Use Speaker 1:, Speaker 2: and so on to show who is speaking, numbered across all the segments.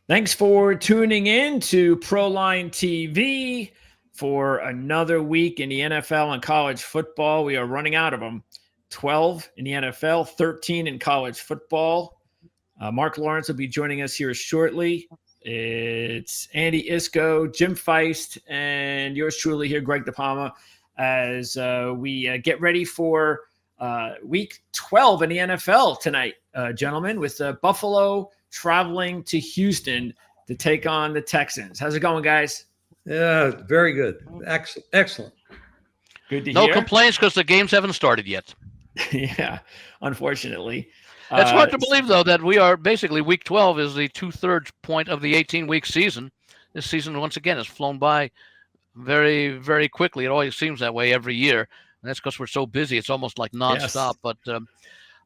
Speaker 1: Thanks for tuning in to Proline TV for another week in the NFL and college football. We are running out of them. 12 in the NFL, 13 in college football. Marc Lawrence will be joining us here shortly. It's Andy Iskoe, Jim Feist, and yours truly here, Greg DePalma, as we get ready for week 12 in the NFL tonight, gentlemen, with Buffalo traveling to Houston to take on the Texans. How's it going, guys?
Speaker 2: Yeah, very good. Excellent.
Speaker 1: Good to hear.
Speaker 3: No complaints because the games haven't started yet.
Speaker 1: Yeah, unfortunately.
Speaker 3: It's hard to believe, though, that we are basically week 12 is the 2/3 point of the 18-week season. This season, once again, has flown by very, very quickly. It always seems that way every year. And that's because we're so busy. It's almost like nonstop. Yes. But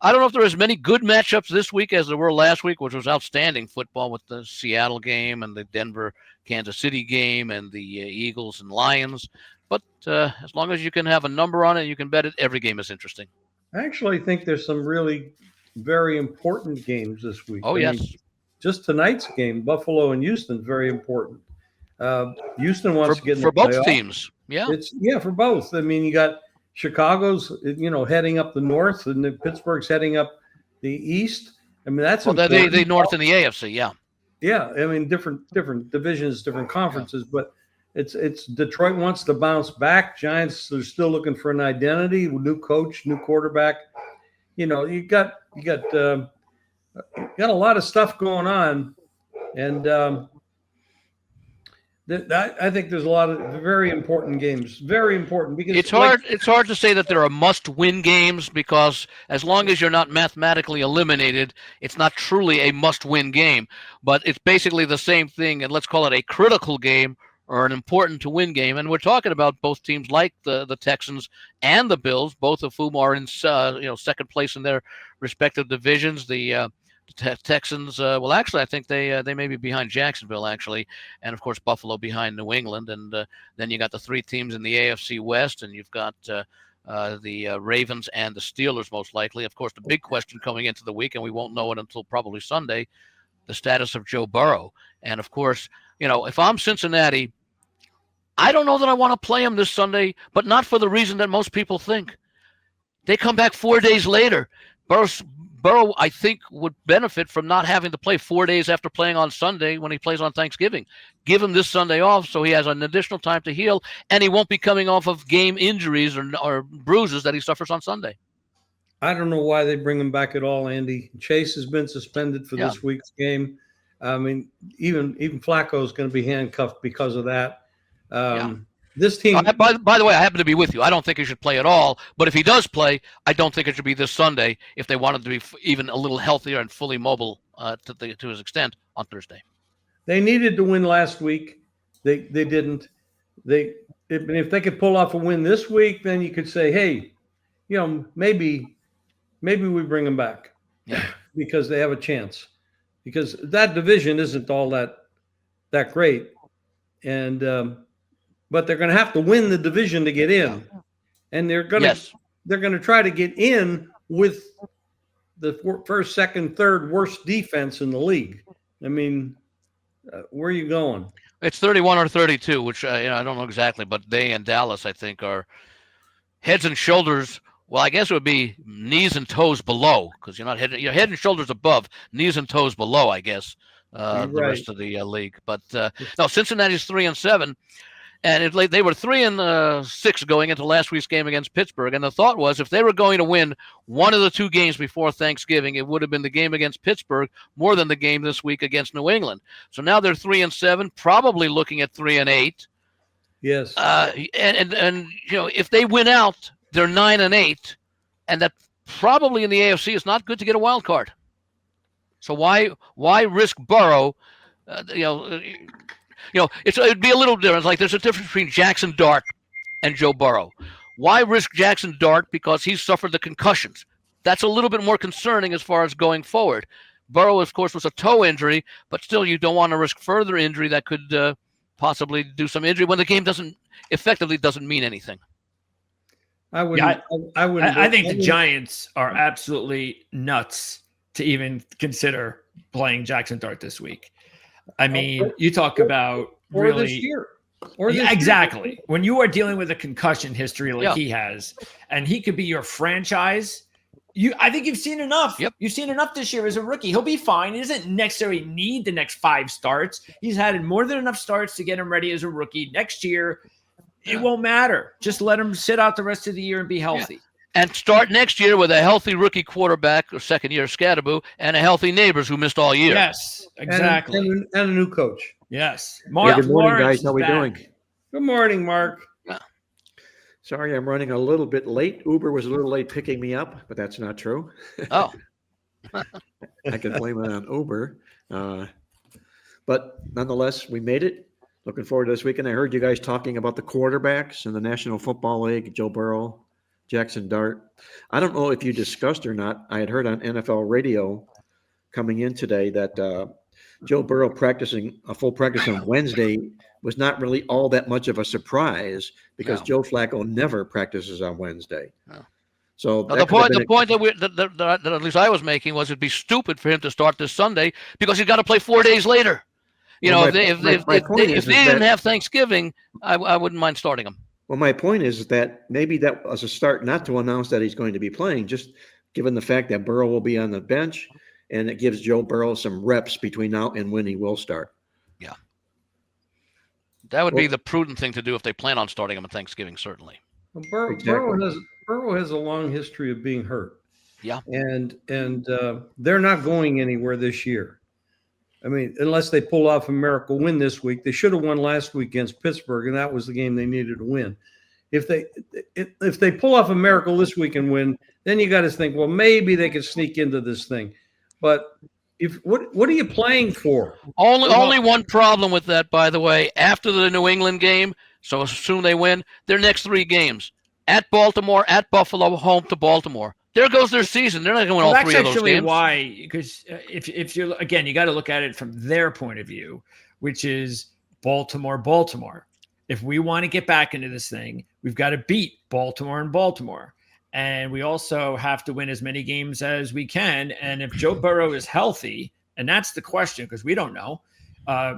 Speaker 3: I don't know if there are as many good matchups this week as there were last week, which was outstanding football with the Seattle game and the Denver-Kansas City game and the Eagles and Lions. But as long as you can have a number on it, you can bet it, every game is interesting.
Speaker 2: I actually think there's some really very important games this week.
Speaker 3: Yes.
Speaker 2: Just tonight's game, Buffalo and Houston, very important. Houston wants to get in
Speaker 3: for
Speaker 2: the
Speaker 3: both
Speaker 2: playoff.
Speaker 3: Teams. Yeah.
Speaker 2: For both. I mean, you got Chicago's, heading up the north, and Pittsburgh's heading up the east. I mean, that's important.
Speaker 3: The north and the AFC, yeah.
Speaker 2: Yeah, I mean, different divisions, different conferences, but it's Detroit wants to bounce back. Giants are still looking for an identity, new coach, new quarterback. You got a lot of stuff going on, and I think there's a lot of very important games. Very important because
Speaker 3: it's hard. It's hard to say that there are must-win games because as long as you're not mathematically eliminated, it's not truly a must-win game. But it's basically the same thing, and let's call it a critical game or an important-to-win game. And we're talking about both teams like the Texans and the Bills, both of whom are in second place in their respective divisions. The Texans, I think they may be behind Jacksonville, actually, and, of course, Buffalo behind New England. And then you got the three teams in the AFC West, and you've got the Ravens and the Steelers, most likely. Of course, the big question coming into the week, and we won't know it until probably Sunday, the status of Joe Burrow. And, of course, if I'm Cincinnati, I don't know that I want to play him this Sunday, but not for the reason that most people think. They come back 4 days later. Burrow, I think, would benefit from not having to play 4 days after playing on Sunday when he plays on Thanksgiving. Give him this Sunday off so he has an additional time to heal, and he won't be coming off of game injuries or bruises that he suffers on Sunday.
Speaker 2: I don't know why they bring him back at all, Andy. Chase has been suspended for this week's game. I mean, even Flacco is going to be handcuffed because of that. This team.
Speaker 3: By the way, I happen to be with you. I don't think he should play at all. But if he does play, I don't think it should be this Sunday if they wanted to be even a little healthier and fully mobile to his extent on Thursday.
Speaker 2: They needed to win last week. They didn't. If they could pull off a win this week, then you could say, hey, maybe we bring them back because they have a chance. Because that division isn't all that great, and but they're going to have to win the division to get in, and they're going to try to get in with the first, second, third worst defense in the league. I mean, where are you going?
Speaker 3: It's 31 or 32, which I don't know exactly, but they and Dallas, I think, are heads and shoulders. Well, I guess it would be knees and toes below because you're head and shoulders above, knees and toes below, I guess, the rest of the league. But no, Cincinnati's 3-7, and they were 3-6 going into last week's game against Pittsburgh. And the thought was if they were going to win one of the two games before Thanksgiving, it would have been the game against Pittsburgh more than the game this week against New England. So now they're 3-7, probably looking at 3-8.
Speaker 2: Yes.
Speaker 3: And if they win out, they're 9-8, and that probably in the AFC is not good to get a wild card. So why risk Burrow? It'd be a little different. Like there's a difference between Jackson Dart and Joe Burrow. Why risk Jackson Dart because he's suffered the concussions? That's a little bit more concerning as far as going forward. Burrow, of course, was a toe injury, but still you don't want to risk further injury that could possibly do some injury when the game doesn't mean anything.
Speaker 2: I
Speaker 1: think the Giants are absolutely nuts to even consider playing Jackson Dart this week. I mean, you talk about
Speaker 2: or
Speaker 1: really
Speaker 2: this year. Or
Speaker 1: Yeah,
Speaker 2: this
Speaker 1: exactly.
Speaker 2: year.
Speaker 1: When you are dealing with a concussion history like he has, and he could be your franchise, I think you've seen enough.
Speaker 3: Yep.
Speaker 1: You've seen enough this year as a rookie. He'll be fine. He doesn't necessarily need the next 5 starts. He's had more than enough starts to get him ready as a rookie. Next year, it won't matter. Just let him sit out the rest of the year and be healthy.
Speaker 3: And start next year with a healthy rookie quarterback, or second-year Scadaboo, and a healthy Neighbors who missed all year.
Speaker 1: Yes, exactly.
Speaker 2: And a new coach.
Speaker 1: Yes. Marc
Speaker 4: Good morning,
Speaker 1: Lawrence
Speaker 4: guys. How we
Speaker 1: is back.
Speaker 4: doing?
Speaker 2: Good morning, Mark.
Speaker 4: Sorry, I'm running a little bit late. Uber was a little late picking me up, but that's not true.
Speaker 3: Oh,
Speaker 4: I can blame it on Uber. But nonetheless, we made it. Looking forward to this weekend. I heard you guys talking about the quarterbacks in the National Football League, Joe Burrow, Jackson Dart. I don't know if you discussed or not. I had heard on NFL radio coming in today that Joe Burrow practicing a full practice on Wednesday was not really all that much of a surprise because Joe Flacco never practices on Wednesday.
Speaker 3: No.
Speaker 4: So
Speaker 3: now the point that at least I was making was it'd be stupid for him to start this Sunday because he's got to play 4 days later. If they didn't have Thanksgiving, I wouldn't mind starting him.
Speaker 4: Well, my point is that maybe that was a start not to announce that he's going to be playing, just given the fact that Burrow will be on the bench, and it gives Joe Burrow some reps between now and when he will start.
Speaker 3: Yeah. That would be the prudent thing to do if they plan on starting him on Thanksgiving, certainly.
Speaker 2: Well, Burrow has a long history of being hurt.
Speaker 3: Yeah.
Speaker 2: And they're not going anywhere this year. I mean, unless they pull off a miracle win this week. They should have won last week against Pittsburgh, and that was the game they needed to win. If they pull off a miracle this week and win, then you got to think, well, maybe they could sneak into this thing. But what are you playing for?
Speaker 3: Only one problem with that, by the way, after the New England game, so soon they win, their next 3 games. At Baltimore, at Buffalo, home to Baltimore. There goes their season. They're not going to win all 3 of those games. That's actually
Speaker 1: why, because if you're, again, you got to look at it from their point of view, which is Baltimore. If we want to get back into this thing, we've got to beat Baltimore. And we also have to win as many games as we can. And if Joe Burrow is healthy, and that's the question, because we don't know,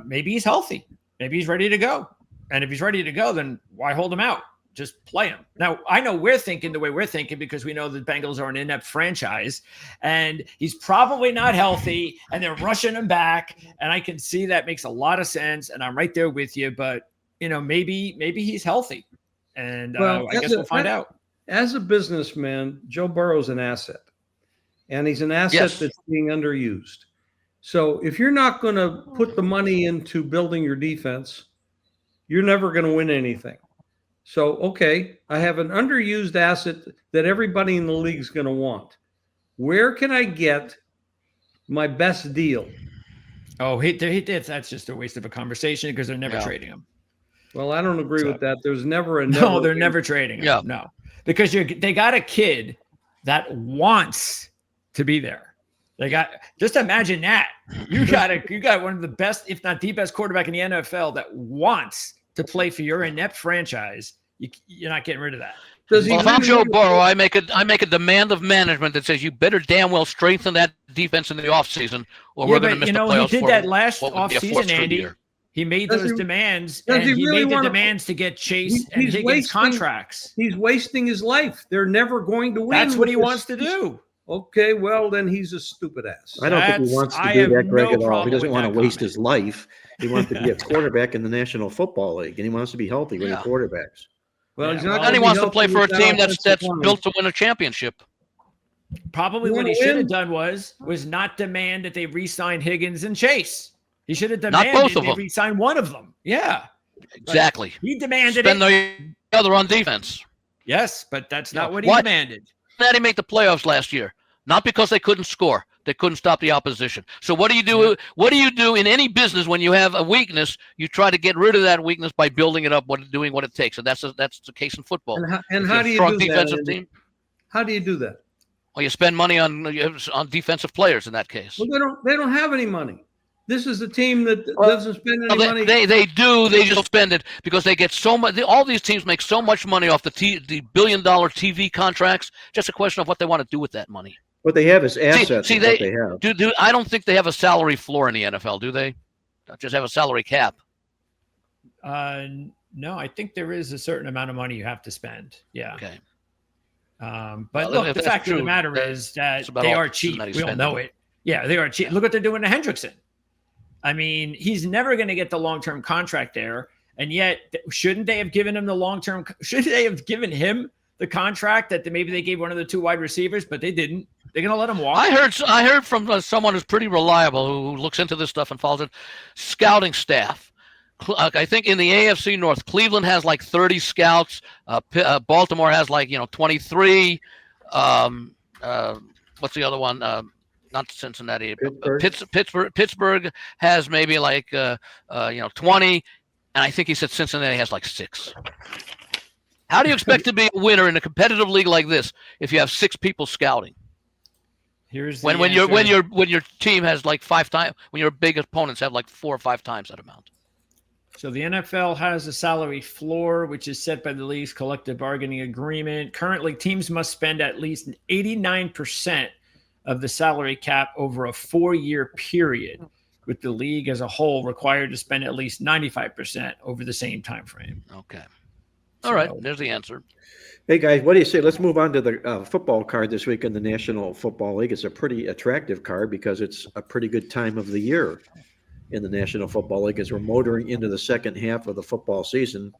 Speaker 1: maybe he's healthy. Maybe he's ready to go. And if he's ready to go, then why hold him out? Just play him. Now, I know we're thinking the way we're thinking because we know the Bengals are an inept franchise and he's probably not healthy and they're rushing him back. And I can see that makes a lot of sense. And I'm right there with you. But, maybe he's healthy. And I guess we'll find out.
Speaker 2: As a businessman, Joe Burrow's an asset. And he's an asset that's being underused. So if you're not going to put the money into building your defense, you're never going to win anything. So, okay, I have an underused asset that everybody in the league is going to want. Where can I get my best deal?
Speaker 1: Oh, that's just a waste of a conversation because they're never trading him.
Speaker 2: Well, I don't agree with that. There's never a
Speaker 1: no. They're never trading him. Yeah. No, because they got a kid that wants to be there. Just imagine that you got one of the best, if not the best, quarterback in the NFL that wants to play for your inept franchise. You're not getting rid of that.
Speaker 3: If I'm Joe Burrow, I make a demand of management that says you better damn well strengthen that defense in the offseason, or we're going to miss the playoffs.
Speaker 1: He did that last offseason, Andy. He made those demands, and he made the demands to get Chase and Higgins contracts.
Speaker 2: He's wasting his life. They're never going to win.
Speaker 1: That's what he wants to do.
Speaker 2: Okay, well, then he's a stupid ass.
Speaker 4: I don't think he wants to do that, Greg, at all. He doesn't want to waste his life. He wants to be a quarterback in the National Football League, and he wants to be healthy with the quarterbacks.
Speaker 2: Well,
Speaker 3: and he wants to play for a team that's built to win a championship.
Speaker 1: Probably what he should have done was not demand that they re-sign Higgins and Chase. He should have demanded they re-sign one of them. Yeah,
Speaker 3: exactly.
Speaker 1: But he demanded
Speaker 3: spend the other on defense.
Speaker 1: Yes, but that's not what he demanded.
Speaker 3: Why did he make the playoffs last year? Not because they couldn't score. They couldn't stop the opposition. So what do you do? What do you do in any business when you have a weakness? You try to get rid of that weakness by building it up, doing what it takes. And that's the case in football.
Speaker 2: And how do you do that? How do you do that?
Speaker 3: Well, you spend money on defensive players in that case.
Speaker 2: Well, they don't have any money. This is a team that doesn't spend any money.
Speaker 3: They do. They just spend it because they get so much. All these teams make so much money off the billion-dollar TV contracts. Just a question of what they want to do with that money.
Speaker 4: What they have is assets.
Speaker 3: See, they have. I don't think they have a salary floor in the NFL, do they? just have a salary cap?
Speaker 1: No, I think there is a certain amount of money you have to spend. Yeah.
Speaker 3: Okay.
Speaker 1: But
Speaker 3: Well,
Speaker 1: look,
Speaker 3: if
Speaker 1: the
Speaker 3: that's
Speaker 1: fact of the
Speaker 3: true,
Speaker 1: matter is that
Speaker 3: about
Speaker 1: they
Speaker 3: all
Speaker 1: are cheap.
Speaker 3: that he's
Speaker 1: We all
Speaker 3: spending.
Speaker 1: know it. Yeah, they are cheap. Look what they're doing to Hendrickson. I mean, he's never going to get the long-term contract there. And yet, shouldn't they have given him the long-term? Should they have given him the contract that maybe they gave one of the two wide receivers, but they didn't? They're going to let him walk.
Speaker 3: I heard from someone who's pretty reliable who looks into this stuff and follows it. Scouting staff. I think in the AFC North, Cleveland has like 30 scouts. Baltimore has 23. What's the other one? Not Cincinnati. Pittsburgh has maybe 20. And I think he said Cincinnati has like 6. How do you expect to be a winner in a competitive league like this if you have 6 people scouting?
Speaker 1: Here's the
Speaker 3: when your team has like 5 times, when your big opponents have like 4 or 5 times that amount.
Speaker 1: So the NFL has a salary floor, which is set by the league's collective bargaining agreement. Currently, teams must spend at least 89% of the salary cap over a 4-year period, with the league as a whole required to spend at least 95% over the same time frame.
Speaker 3: Okay. All right. There's the answer.
Speaker 4: Hey, guys, what do you say? Let's move on to the football card this week in the National Football League. It's a pretty attractive card because it's a pretty good time of the year in the National Football League as we're motoring into the second half of the football season.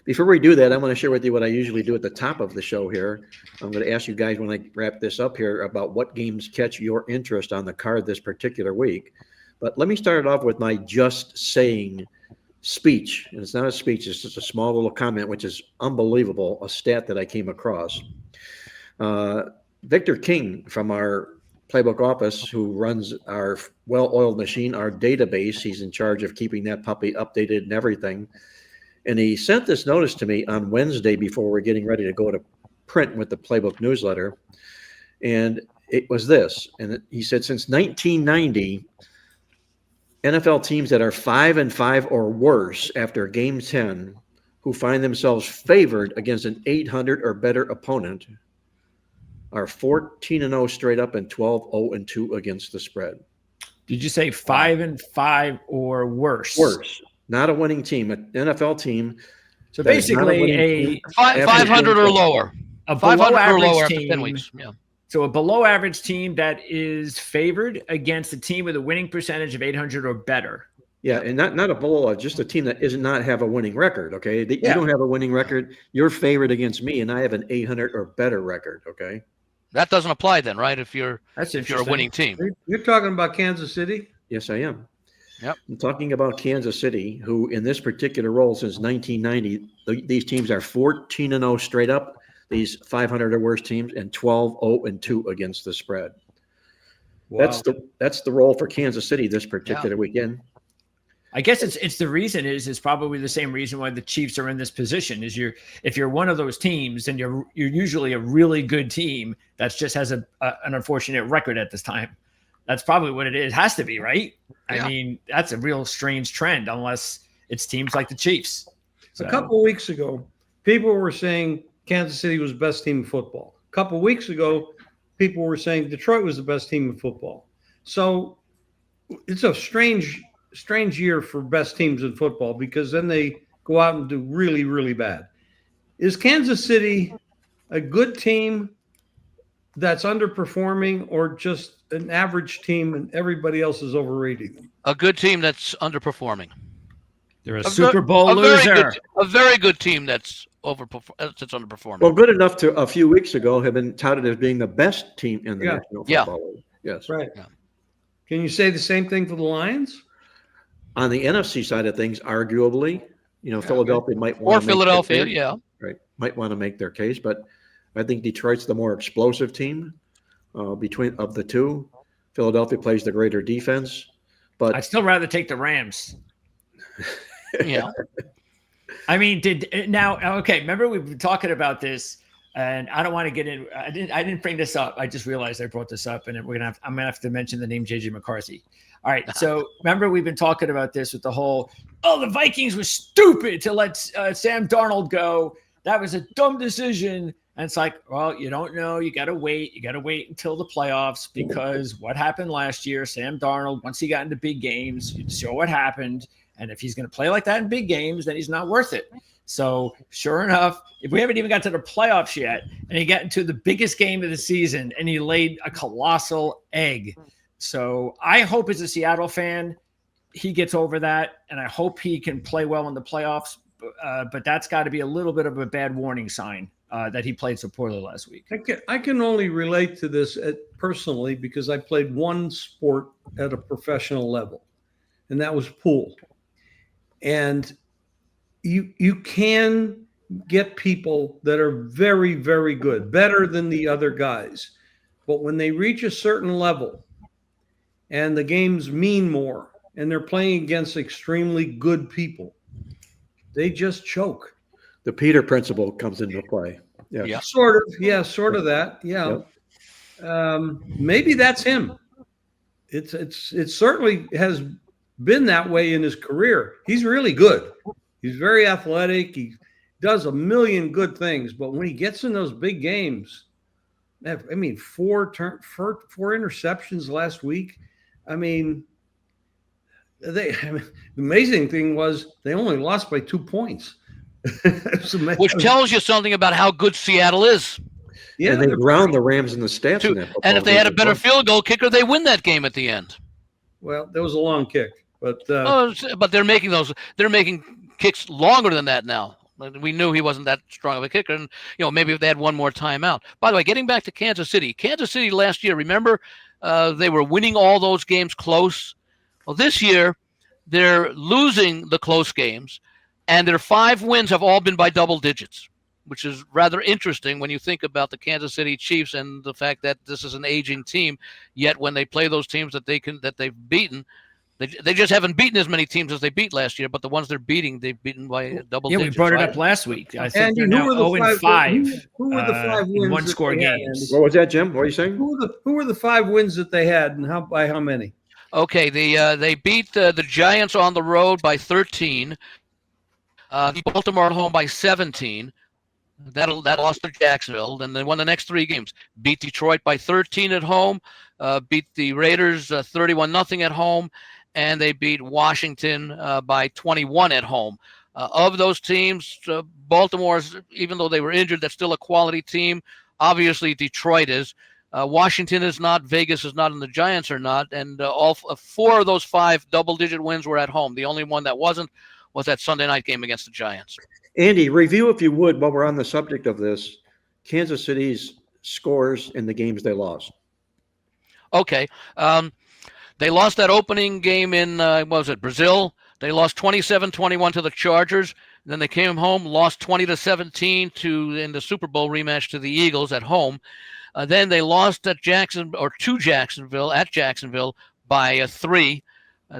Speaker 4: Before we do that, I'm going to share with you what I usually do at the top of the show here. I'm going to ask you guys when I wrap this up here about what games catch your interest on the card this particular week. But let me start it off with my just saying speech. And it's not a speech, it's just a small little comment, which is unbelievable, a stat that I came across. Victor King from our Playbook office, who runs our well-oiled machine, our database, he's in charge of keeping that puppy updated and everything. And he sent this notice to me on Wednesday before we're getting ready to go to print with the Playbook newsletter. And it was this. And he said, since 1990, NFL teams that are 5-5 or worse after game 10, who find themselves favored against an 800 or better opponent, are 14-0 straight up and 12-0-2 against the spread.
Speaker 1: Did you say 5-5 or worse?
Speaker 4: Worse. Not a winning team, an NFL team.
Speaker 1: So basically
Speaker 3: 500 or lower.
Speaker 1: A
Speaker 3: 500 or lower
Speaker 1: team,
Speaker 3: after 10 weeks. Yeah.
Speaker 1: So a below average team that is favored against a team with a winning percentage of 800 or better.
Speaker 4: Yeah, and not a below, just a team that does not have a winning record, okay? You don't have a winning record. You're favored against me, and I have an 800 or better record, okay?
Speaker 3: That doesn't apply then, right? If you're
Speaker 1: That's
Speaker 3: a winning team.
Speaker 2: You're talking about Kansas City?
Speaker 4: Yes, I am.
Speaker 3: Yep.
Speaker 4: I'm talking about Kansas City, who in this particular role since 1990, these teams are 14-0 straight up, these 500 or worse teams, and 12-0-2 against the spread.
Speaker 1: Wow.
Speaker 4: That's the role for Kansas City this particular weekend.
Speaker 1: I guess it's the reason is probably the same reason why the Chiefs are in this position is if you're one of those teams, then you're usually a really good team that just has an unfortunate record at this time. That's probably what it is. It has to be, right?
Speaker 3: Yeah.
Speaker 1: I mean, that's a real strange trend unless it's teams like the Chiefs. So,
Speaker 2: A couple of weeks ago, people were saying Kansas City was the best team in football. A couple of weeks ago, people were saying Detroit was the best team in football. So it's a strange year for best teams in football because then they go out and do really, really bad. Is Kansas City a good team that's underperforming or just an average team and everybody else is overrating them?
Speaker 3: A good team that's underperforming.
Speaker 1: they're a Super Bowl loser.
Speaker 3: A very good team that's underperforming.
Speaker 4: Well, good enough to a few weeks ago have been touted as being the best team in the National Football League. Yes.
Speaker 2: Right.
Speaker 3: Yeah.
Speaker 2: Can you say the same thing for the Lions?
Speaker 4: On the NFC side of things, arguably, Philadelphia might want to might want to make their case, but I think Detroit's the more explosive team between of the two. Philadelphia plays the greater defense, but
Speaker 1: I'd still rather take the Rams.
Speaker 3: Yeah.
Speaker 1: I mean, remember we've been talking about this, and I don't want to get in. I didn't bring this up. I just realized I brought this up, and I'm gonna have to mention the name JJ McCarthy. All right. So remember we've been talking about this with the whole, the Vikings were stupid to let Sam Darnold go. That was a dumb decision. And it's like, well, you don't know. You got to wait. You got to wait until the playoffs, because what happened last year, Sam Darnold, once he got into big games, you saw what happened. And if he's going to play like that in big games, then he's not worth it. So sure enough, if we haven't even got to the playoffs yet, and he got into the biggest game of the season and he laid a colossal egg. So I hope, as a Seattle fan, he gets over that, and I hope he can play well in the playoffs. But that's got to be a little bit of a bad warning sign that he played so poorly last week.
Speaker 2: I can only relate to this personally because I played one sport at a professional level, and that was pool. And you can get people that are very, very good, better than the other guys. But when they reach a certain level and the games mean more and they're playing against extremely good people, they just choke.
Speaker 4: The Peter principle comes into play. Yeah.
Speaker 2: Sort of. Yeah, sort of that. Yeah. Yep. Maybe that's him. It certainly has been that way in his career. He's really good. He's very athletic. He does a million good things, but when he gets in those big games, I mean, four interceptions last week. I mean, the amazing thing was they only lost by 2 points.
Speaker 3: Which tells you something about how good Seattle is.
Speaker 4: Yeah, and they ground the Rams in the stats.
Speaker 3: And if they had a better field goal kicker, they win that game at the end.
Speaker 2: Well, there was a long kick, but
Speaker 3: they're making kicks longer than that now. We knew he wasn't that strong of a kicker, and maybe if they had one more timeout. By the way, getting back to Kansas City last year, remember they were winning all those games close. Well, this year they're losing the close games, and their 5 wins have all been by double digits, which is rather interesting when you think about the Kansas City Chiefs and the fact that this is an aging team. Yet when they play those teams that they've beaten, they just haven't beaten as many teams as they beat last year. But the ones they're beating, they've beaten by double digits.
Speaker 1: Yeah, we brought it up last week. I think they're now 0-5.
Speaker 2: Who were the 5 wins?
Speaker 1: In one-score games.
Speaker 4: What was that, Jim? What are you saying?
Speaker 2: Who were the 5 wins that they had, and by how many?
Speaker 3: Okay, they beat the Giants on the road by 13. Baltimore at home by 17. That lost to Jacksonville. Then they won the next 3 games. Beat Detroit by 13 at home. Beat the Raiders 31-0 at home. And they beat Washington by 21 at home. Of those teams, Baltimore's, even though they were injured, that's still a quality team. Obviously, Detroit is. Washington is not. Vegas is not, and the Giants are not. And all 4 of those 5 double-digit wins were at home. The only one that wasn't was that Sunday night game against the Giants.
Speaker 4: Andy, review, if you would, while we're on the subject of this, Kansas City's scores in the games they lost.
Speaker 3: Okay. They lost that opening game in, Brazil. They lost 27-21 to the Chargers. Then they came home, lost 20-17 in the Super Bowl rematch to the Eagles at home. Then they lost to Jacksonville by 3.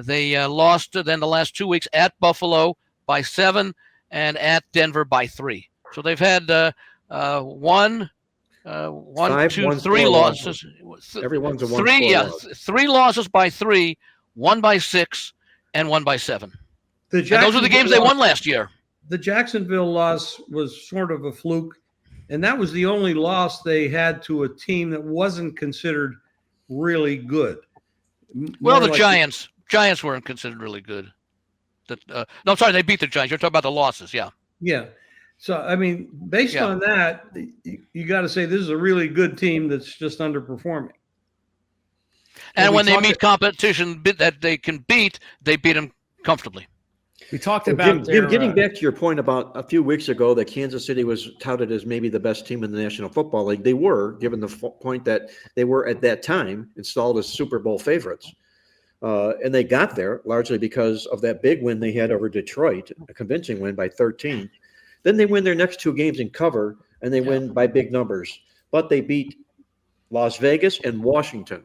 Speaker 3: They lost then the last 2 weeks at Buffalo by 7 and at Denver by 3. So they've had 3 losses.
Speaker 4: Everyone's a
Speaker 3: 3,
Speaker 4: loss.
Speaker 3: 3 losses by 3, 1 by 6, and 1 by 7. And those are the games they won last year.
Speaker 2: The Jacksonville loss was sort of a fluke, and that was the only loss they had to a team that wasn't considered really good.
Speaker 3: Well, the Giants weren't considered really good. No, sorry, they beat the Giants. You're talking about the losses, yeah.
Speaker 2: Yeah. So, I mean, based on that, you got to say this is a really good team that's just underperforming.
Speaker 3: And when they meet competition that they can beat, they beat them comfortably.
Speaker 1: We talked about
Speaker 4: Jim, getting back to your point about a few weeks ago that Kansas City was touted as maybe the best team in the National Football League. They were, given the point that they were at that time installed as Super Bowl favorites. And they got there largely because of that big win they had over Detroit, a convincing win by 13. Then they win their next 2 games in cover, and they win by big numbers. But they beat Las Vegas and Washington.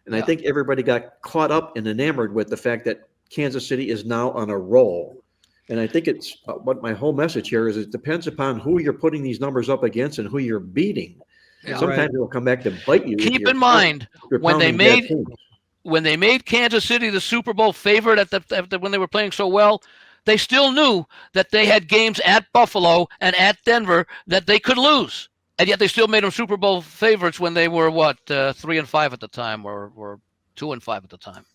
Speaker 4: And I think everybody got caught up and enamored with the fact that Kansas City is now on a roll. And I think it's what my whole message here is it depends upon who you're putting these numbers up against and who you're beating. Yeah, sometimes it will come back to bite you.
Speaker 3: Keep in mind, when they made Kansas City the Super Bowl favorite when they were playing so well, they still knew that they had games at Buffalo and at Denver that they could lose. And yet they still made them Super Bowl favorites when they were 3-5 at the time, or 2-5 at the time.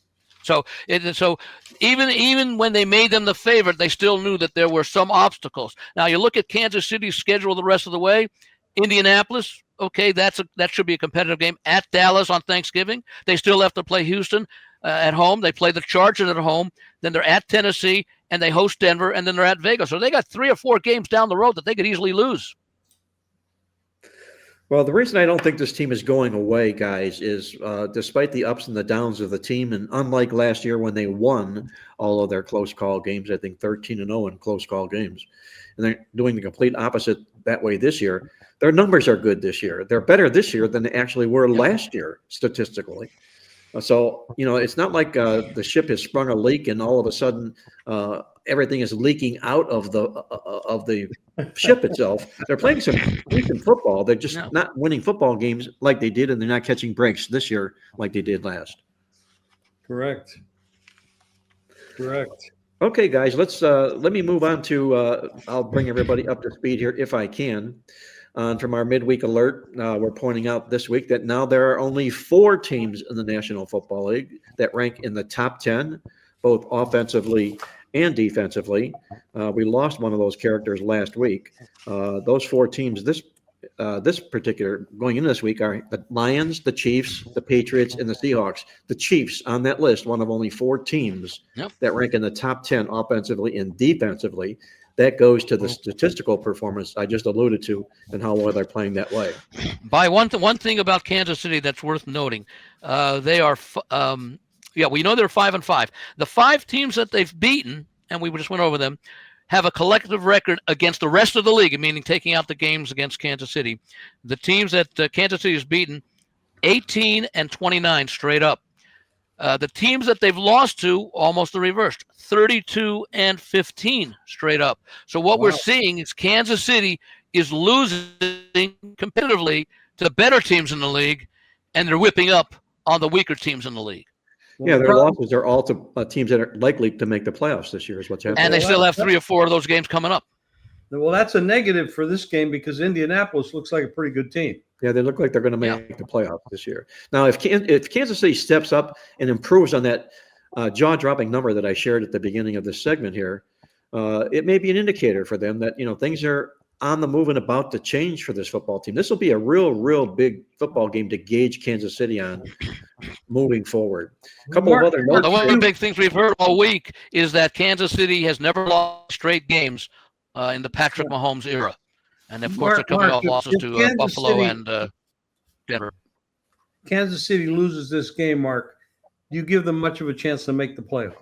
Speaker 3: So even when they made them the favorite, they still knew that there were some obstacles. Now you look at Kansas City's schedule the rest of the way. Indianapolis, okay, that should be a competitive game. At Dallas on Thanksgiving, they still have to play Houston at home. They play the Chargers at home. Then they're at Tennessee, and they host Denver, and then they're at Vegas. So they got 3 or 4 games down the road that they could easily lose.
Speaker 4: Well, the reason I don't think this team is going away, guys, is despite the ups and the downs of the team, and unlike last year when they won all of their close call games, I think 13-0 in close call games, and they're doing the complete opposite that way this year, their numbers are good this year. They're better this year than they actually were last year, statistically. So, it's not like the ship has sprung a leak and all of a sudden everything is leaking out of the ship itself. They're playing some decent football. They're just not winning football games like they did, and they're not catching breaks this year like they did last.
Speaker 2: Correct.
Speaker 4: Okay, guys, let me move on to I'll bring everybody up to speed here if I can. From our midweek alert, we're pointing out this week that now there are only 4 teams in the National Football League that rank in the top 10, both offensively and defensively. We lost one of those characters last week. Those 4 teams this particular going into this week are the Lions, the Chiefs, the Patriots, and the Seahawks. The Chiefs on that list, one of only 4 teams that rank in the top 10 offensively and defensively. That goes to the statistical performance I just alluded to and how well they're playing that way.
Speaker 3: By one thing about Kansas City that's worth noting, they are we know they're 5-5. The 5 teams that they've beaten, and we just went over them, have a collective record against the rest of the league, meaning taking out the games against Kansas City. The teams that Kansas City has beaten, 18-29 straight up. The teams that they've lost to, almost the reverse, 32-15 straight up. So what we're seeing is Kansas City is losing competitively to the better teams in the league, and they're whipping up on the weaker teams in the league.
Speaker 4: Yeah, their losses are all to teams that are likely to make the playoffs this year is what's happening.
Speaker 3: And they still have 3 or 4 of those games coming up.
Speaker 2: Well, that's a negative for this game because Indianapolis looks like a pretty good team.
Speaker 4: Yeah, they look like they're going to make the playoffs this year. Now, if Kansas City steps up and improves on that jaw-dropping number that I shared at the beginning of this segment here, it may be an indicator for them that things are on the move and about to change for this football team. This will be a real big football game to gauge Kansas City on moving forward. A couple of other notes.
Speaker 3: One of the big things we've heard all week is that Kansas City has never lost straight games in the Patrick Mahomes era. And, of course, they're coming off losses to Buffalo and Denver.
Speaker 2: Kansas City loses this game, Mark. Do you give them much of a chance to make the playoffs?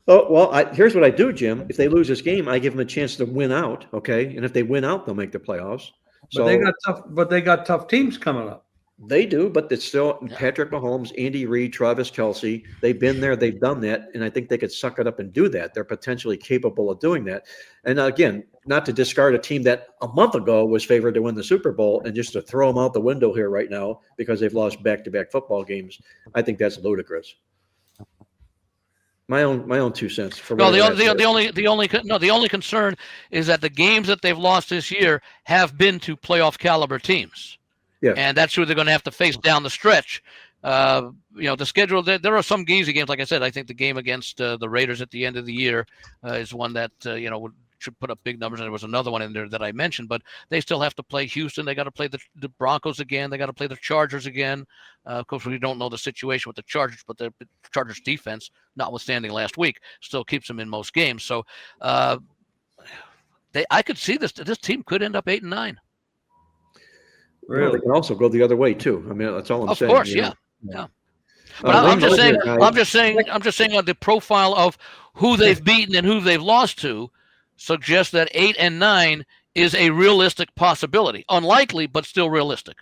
Speaker 4: Oh, well, here's what I do, Jim. If they lose this game, I give them a chance to win out, okay? And if they win out, they'll make the playoffs.
Speaker 2: But they got tough teams coming up.
Speaker 4: They do, but it's still Patrick Mahomes, Andy Reid, Travis Kelce. They've been there, they've done that, and I think they could suck it up and do that. They're potentially capable of doing that. And again, not to discard a team that a month ago was favored to win the Super Bowl and just to throw them out the window here right now because they've lost back-to-back football games. I think that's ludicrous. My own 2 cents.
Speaker 3: The only concern is that the games that they've lost this year have been to playoff caliber teams.
Speaker 4: Yeah.
Speaker 3: And that's who they're going to have to face down the stretch. The schedule, there are some easy games. Like I said, I think the game against the Raiders at the end of the year is one that, should put up big numbers. And there was another one in there that I mentioned, but they still have to play Houston. They got to play the Broncos again. They got to play the Chargers again. Of course, we don't know the situation with the Chargers, but the Chargers defense, notwithstanding last week, still keeps them in most games. So I could see this team could end up 8-9.
Speaker 2: Really?
Speaker 4: Well, they can also go the other way too. I mean, that's all I'm saying.
Speaker 3: Of course, yeah. But I'm just saying on the profile of who they've beaten and who they've lost to suggests that 8-9 is a realistic possibility. Unlikely, but still realistic.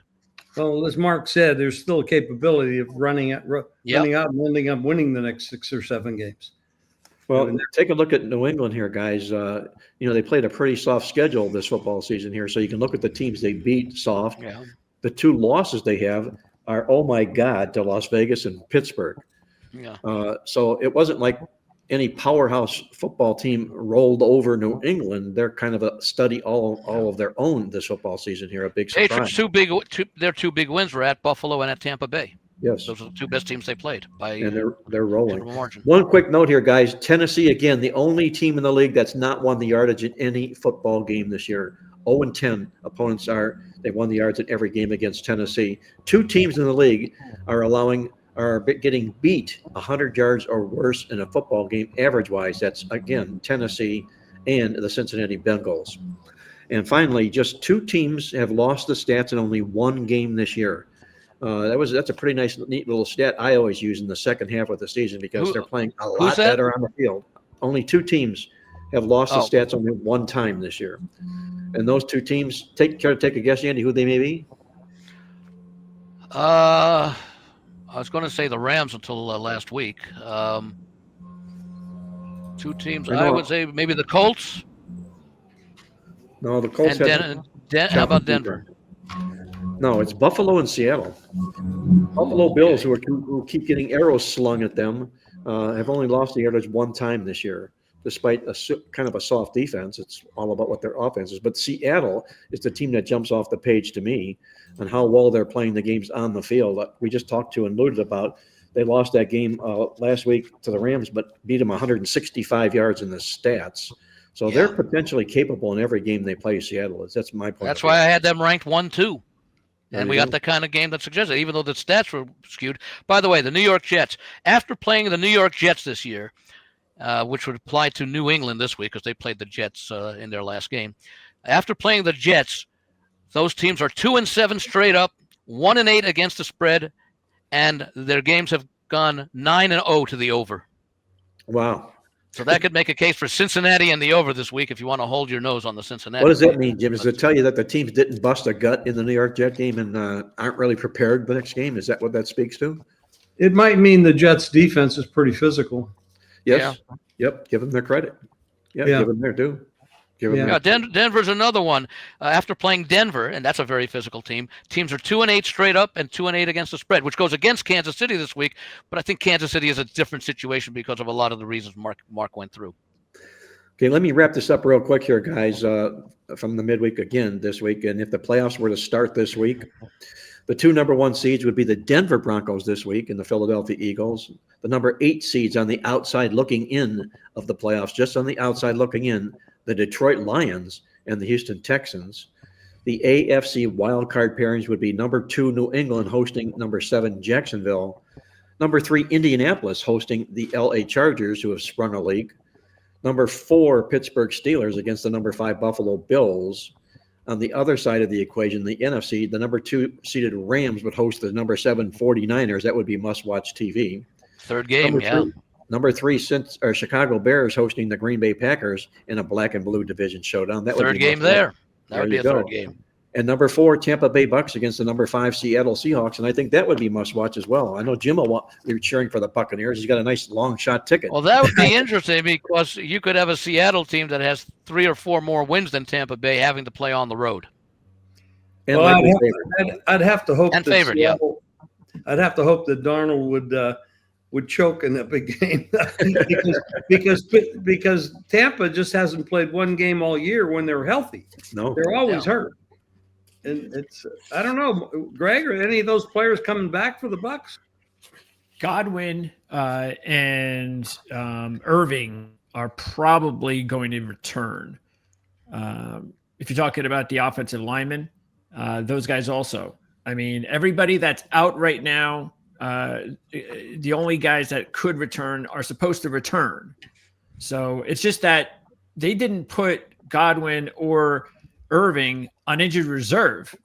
Speaker 2: Well, as Mark said, there's still a capability of running out and ending up winning the next 6 or 7 games.
Speaker 4: Well, take a look at New England here, guys. They played a pretty soft schedule this football season here, so you can look at the teams they beat soft.
Speaker 3: Yeah.
Speaker 4: The 2 losses they have are, oh my God, to Las Vegas and Pittsburgh.
Speaker 3: Yeah.
Speaker 4: So it wasn't like any powerhouse football team rolled over New England, they're kind of a study all of their own this football season here. A big surprise.
Speaker 3: Patriots, their two big wins were at Buffalo and at Tampa Bay.
Speaker 4: Yes.
Speaker 3: Those are the two best teams they played by
Speaker 4: and they're rolling.
Speaker 3: margin.
Speaker 4: One quick note here, guys. Tennessee, again, the only team in the league that's not won the yardage in any football game this year. 0-10 opponents they won the yards in every game against Tennessee. Two teams in the league are getting beat 100 yards or worse in a football game average-wise. That's, again, Tennessee and the Cincinnati Bengals. And finally, just two teams have lost the stats in only one game this year. That's a pretty nice, neat little stat I always use in the second half of the season because they're playing a lot better on the field. Only two teams have lost the stats only one time this year. And those two teams, take a guess, Andy, who they may be?
Speaker 3: I was going to say the Rams until last week. Two teams. I would say maybe the Colts.
Speaker 4: No, the Colts.
Speaker 3: How about Denver?
Speaker 4: No, it's Buffalo and Seattle. Buffalo Bills, who keep getting arrows slung at them, have only lost the yardage one time this year, despite kind of a soft defense. It's all about what their offense is. But Seattle is the team that jumps off the page to me on how well they're playing the games on the field. We just talked to and alluded about. They lost that game last week to the Rams, but beat them 165 yards in the stats. So they're potentially capable in every game they play. Seattle is. That's my point.
Speaker 3: That's why I had them ranked 1-2. And we got the kind of game that suggested, even though the stats were skewed. By the way, the New York Jets, after playing the New York Jets this year, which would apply to New England this week because they played the Jets in their last game. After playing the Jets, those teams are 2-7 straight up, 1-8 against the spread, and their games have gone 9-0 to the over.
Speaker 4: Wow.
Speaker 3: So that could make a case for Cincinnati and the over this week if you want to hold your nose on the Cincinnati.
Speaker 4: What does that mean, Jim? Does it tell you that the teams didn't bust a gut in the New York Jet game and aren't really prepared for the next game? Is that what that speaks to?
Speaker 2: It might mean the Jets' defense is pretty physical.
Speaker 4: Yes. Yeah. Yep. Give them their credit. Give them their due.
Speaker 3: Denver's another one. After playing Denver, and that's a very physical team, teams are 2-8 straight up and 2-8 against the spread, which goes against Kansas City this week. But I think Kansas City is a different situation because of a lot of the reasons Mark went through.
Speaker 4: Okay, let me wrap this up real quick here, guys, from the midweek again this week. And if the playoffs were to start this week, the two number 1 seeds would be the Denver Broncos this week and the Philadelphia Eagles. The number 8 seeds on the outside looking in of the playoffs, just on the outside looking in, the Detroit Lions and the Houston Texans. The AFC wildcard pairings would be number 2 New England hosting number 7 Jacksonville. Number 3 Indianapolis hosting the LA Chargers, who have sprung a leak. Number 4 Pittsburgh Steelers against the number 5 Buffalo Bills. On the other side of the equation, the NFC, the number 2 seeded Rams would host the number 7 49ers. That would be must-watch TV.
Speaker 3: Third game,
Speaker 4: Number 3, Chicago Bears hosting the Green Bay Packers in a black and blue division showdown. That would
Speaker 3: third
Speaker 4: be
Speaker 3: game there. That would be a third game.
Speaker 4: And number 4, Tampa Bay Bucks against the number 5 Seattle Seahawks, and I think that would be must-watch as well. I know Jim will be cheering for the Buccaneers. He's got a nice long shot ticket.
Speaker 3: Well, that would be interesting because you could have a Seattle team that has 3 or 4 more wins than Tampa Bay having to play on the road.
Speaker 4: And
Speaker 2: I'd have to hope
Speaker 3: and favored,
Speaker 2: I'd have to hope that Darnold would choke in that big game because Tampa just hasn't played one game all year when they're healthy.
Speaker 4: No,
Speaker 2: they're always hurt. And it's, I don't know, Greg, are any of those players coming back for the Bucks?
Speaker 1: Godwin and Irving are probably going to return. If you're talking about the offensive linemen, those guys also. I mean, everybody that's out right now, the only guys that could return are supposed to return. So it's just that they didn't put Godwin or Irving on injured reserve,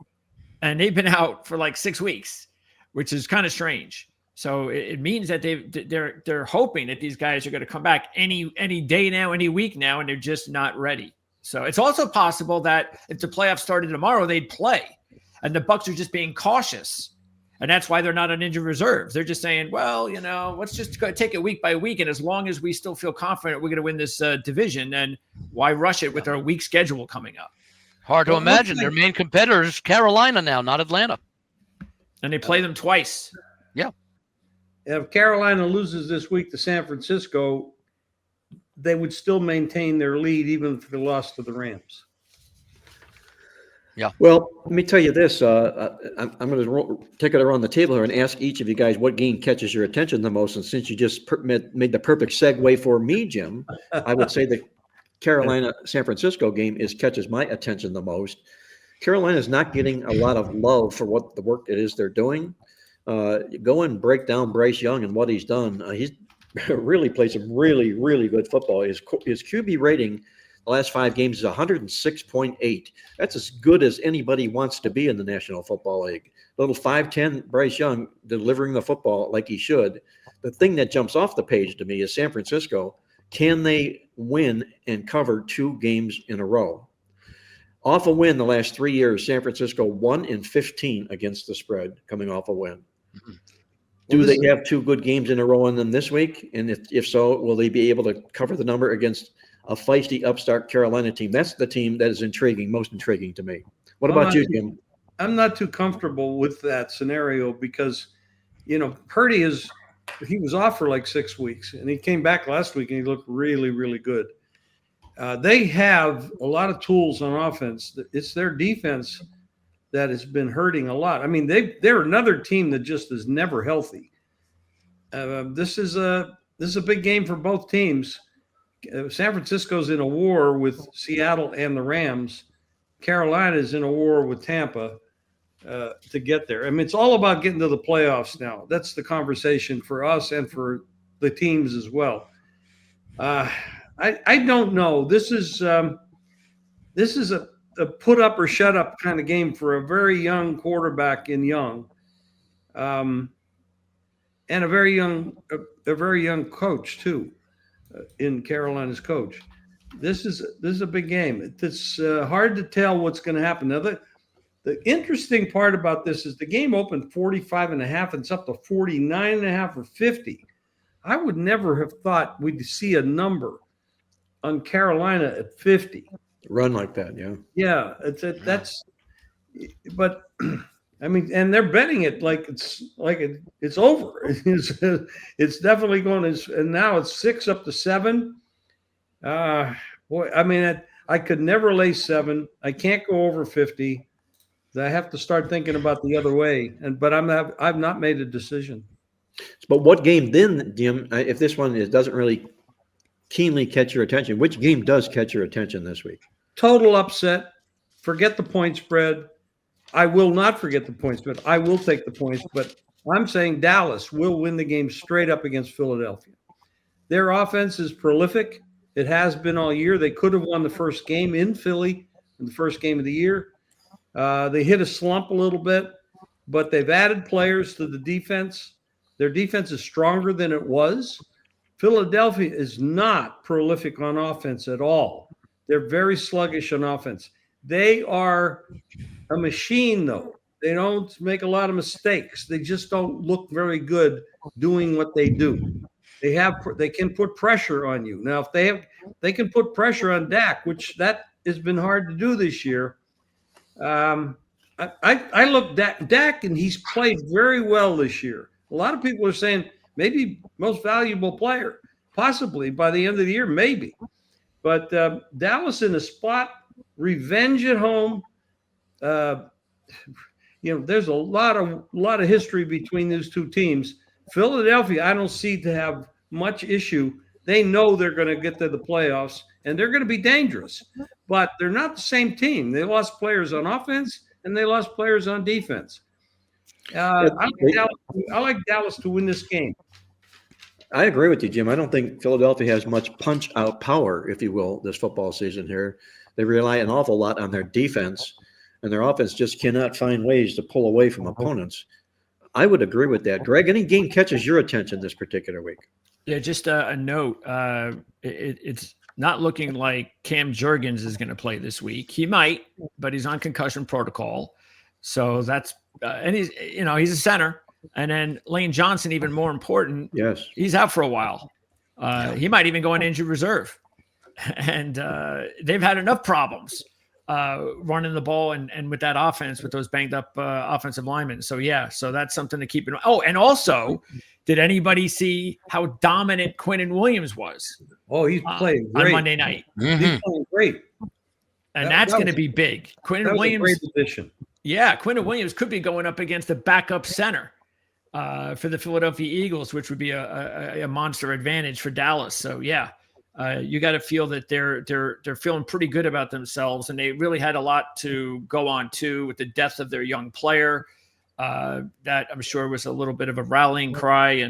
Speaker 1: and they've been out for like 6 weeks, which is kind of strange. So it means that they're hoping that these guys are going to come back any day now, any week now, and they're just not ready. So it's also possible that if the playoffs started tomorrow, they'd play, and the Bucs are just being cautious, and that's why they're not on injured reserves. They're just saying, well, let's just go take it week by week, and as long as we still feel confident we're going to win this division, then why rush it with our weak schedule coming up?
Speaker 3: Hard to imagine. Their main competitor is Carolina now, not Atlanta.
Speaker 1: And they play them twice.
Speaker 3: Yeah.
Speaker 2: If Carolina loses this week to San Francisco, they would still maintain their lead even if they lost to the Rams.
Speaker 3: Yeah.
Speaker 4: Well, let me tell you this. I'm going to take it around the table here and ask each of you guys what game catches your attention the most. And since you just made the perfect segue for me, Jim, I would say the Carolina-San Francisco game catches my attention the most. Carolina is not getting a lot of love for what the work it is they're doing. Go and break down Bryce Young and what he's done. He's really played some really, really good football. His QB rating the last 5 games is 106.8. That's as good as anybody wants to be in the National Football League. Little 5'10" Bryce Young delivering the football like he should. The thing that jumps off the page to me is San Francisco. Can they win and cover 2 games in a row? Off a win the last 3 years, San Francisco 1-15 against the spread coming off a win.
Speaker 3: Mm-hmm.
Speaker 4: Do they have 2 good games in a row on them this week? And if so, will they be able to cover the number against a feisty upstart Carolina team? That's the team that is most intriguing to me. What about you, Jim?
Speaker 2: I'm not too comfortable with that scenario because, Purdy he was off for like 6 weeks and he came back last week and he looked really, really good. They have a lot of tools on offense. It's their defense that has been hurting a lot. I mean, they're another team that just is never healthy. This is a big game for both teams. San Francisco's in a war with Seattle and the Rams. Carolina's in a war with Tampa to get there. I mean, it's all about getting to the playoffs now. That's the conversation for us and for the teams as well. I don't know. This is a put up or shut up kind of game for a very young quarterback in Young, and a very young coach too, in Carolina's coach. This is a big game. It's hard to tell what's going to happen. Now, the interesting part about this is the game opened 45.5 and it's up to 49.5 or 50. I would never have thought we'd see a number on Carolina at 50.
Speaker 4: Run like that, yeah.
Speaker 2: Yeah, but I mean, and they're betting it like it's over. It's definitely going to, and now it's 6 up to 7. Boy, I mean, I could never lay 7. I can't go over 50. I have to start thinking about the other way. But I've not made a decision.
Speaker 4: But what game then, Jim? If this one doesn't really keenly catch your attention, which game does catch your attention this week?
Speaker 2: Total upset. Forget the point spread. I will not forget the point spread. I will take the points, but I'm saying Dallas will win the game straight up against Philadelphia. Their offense is prolific. It has been all year. They could have won the first game in Philly in the first game of the year. They hit a slump a little bit, but they've added players to the defense. Their defense is stronger than it was. Philadelphia is not prolific on offense at all. They're very sluggish on offense. They are a machine, though. They don't make a lot of mistakes. They just don't look very good doing what they do. They can put pressure on you. Now, if they can put pressure on Dak, which that has been hard to do this year. I look at Dak, and he's played very well this year. A lot of people are saying maybe most valuable player, possibly by the end of the year, maybe. But Dallas in a spot, revenge at home. There's a lot of history between those two teams. Philadelphia, I don't see to have much issue. They know they're going to get to the playoffs, and they're going to be dangerous. But they're not the same team. They lost players on offense, and they lost players on defense. I like Dallas to win this game.
Speaker 4: I agree with you, Jim. I don't think Philadelphia has much punch-out power, if you will, this football season here. They rely an awful lot on their defense, and their offense just cannot find ways to pull away from opponents. I would agree with that. Greg, any game catches your attention this particular week?
Speaker 1: Yeah, just a note. It's not looking like Cam Jurgens is going to play this week. He might, but he's on concussion protocol. So that's and he's a center. And then Lane Johnson, even more important.
Speaker 4: Yes,
Speaker 1: he's out for a while. He might even go in injured reserve. And they've had enough problems running the ball and with that offense, with those banged up offensive linemen. So so that's something to keep in mind. Oh, and also, did anybody see how dominant Quinnen Williams was?
Speaker 2: Oh, he's playing great
Speaker 1: on Monday night.
Speaker 2: He's playing great,
Speaker 1: and that's going to be big. Quinnen Williams,
Speaker 2: a great addition.
Speaker 1: Yeah, Quinnen Williams could be going up against a backup center for the Philadelphia Eagles, which would be a monster advantage for Dallas. So you got to feel that they're feeling pretty good about themselves, and they really had a lot to go on too with the death of their young player. That I'm sure was a little bit of a rallying cry,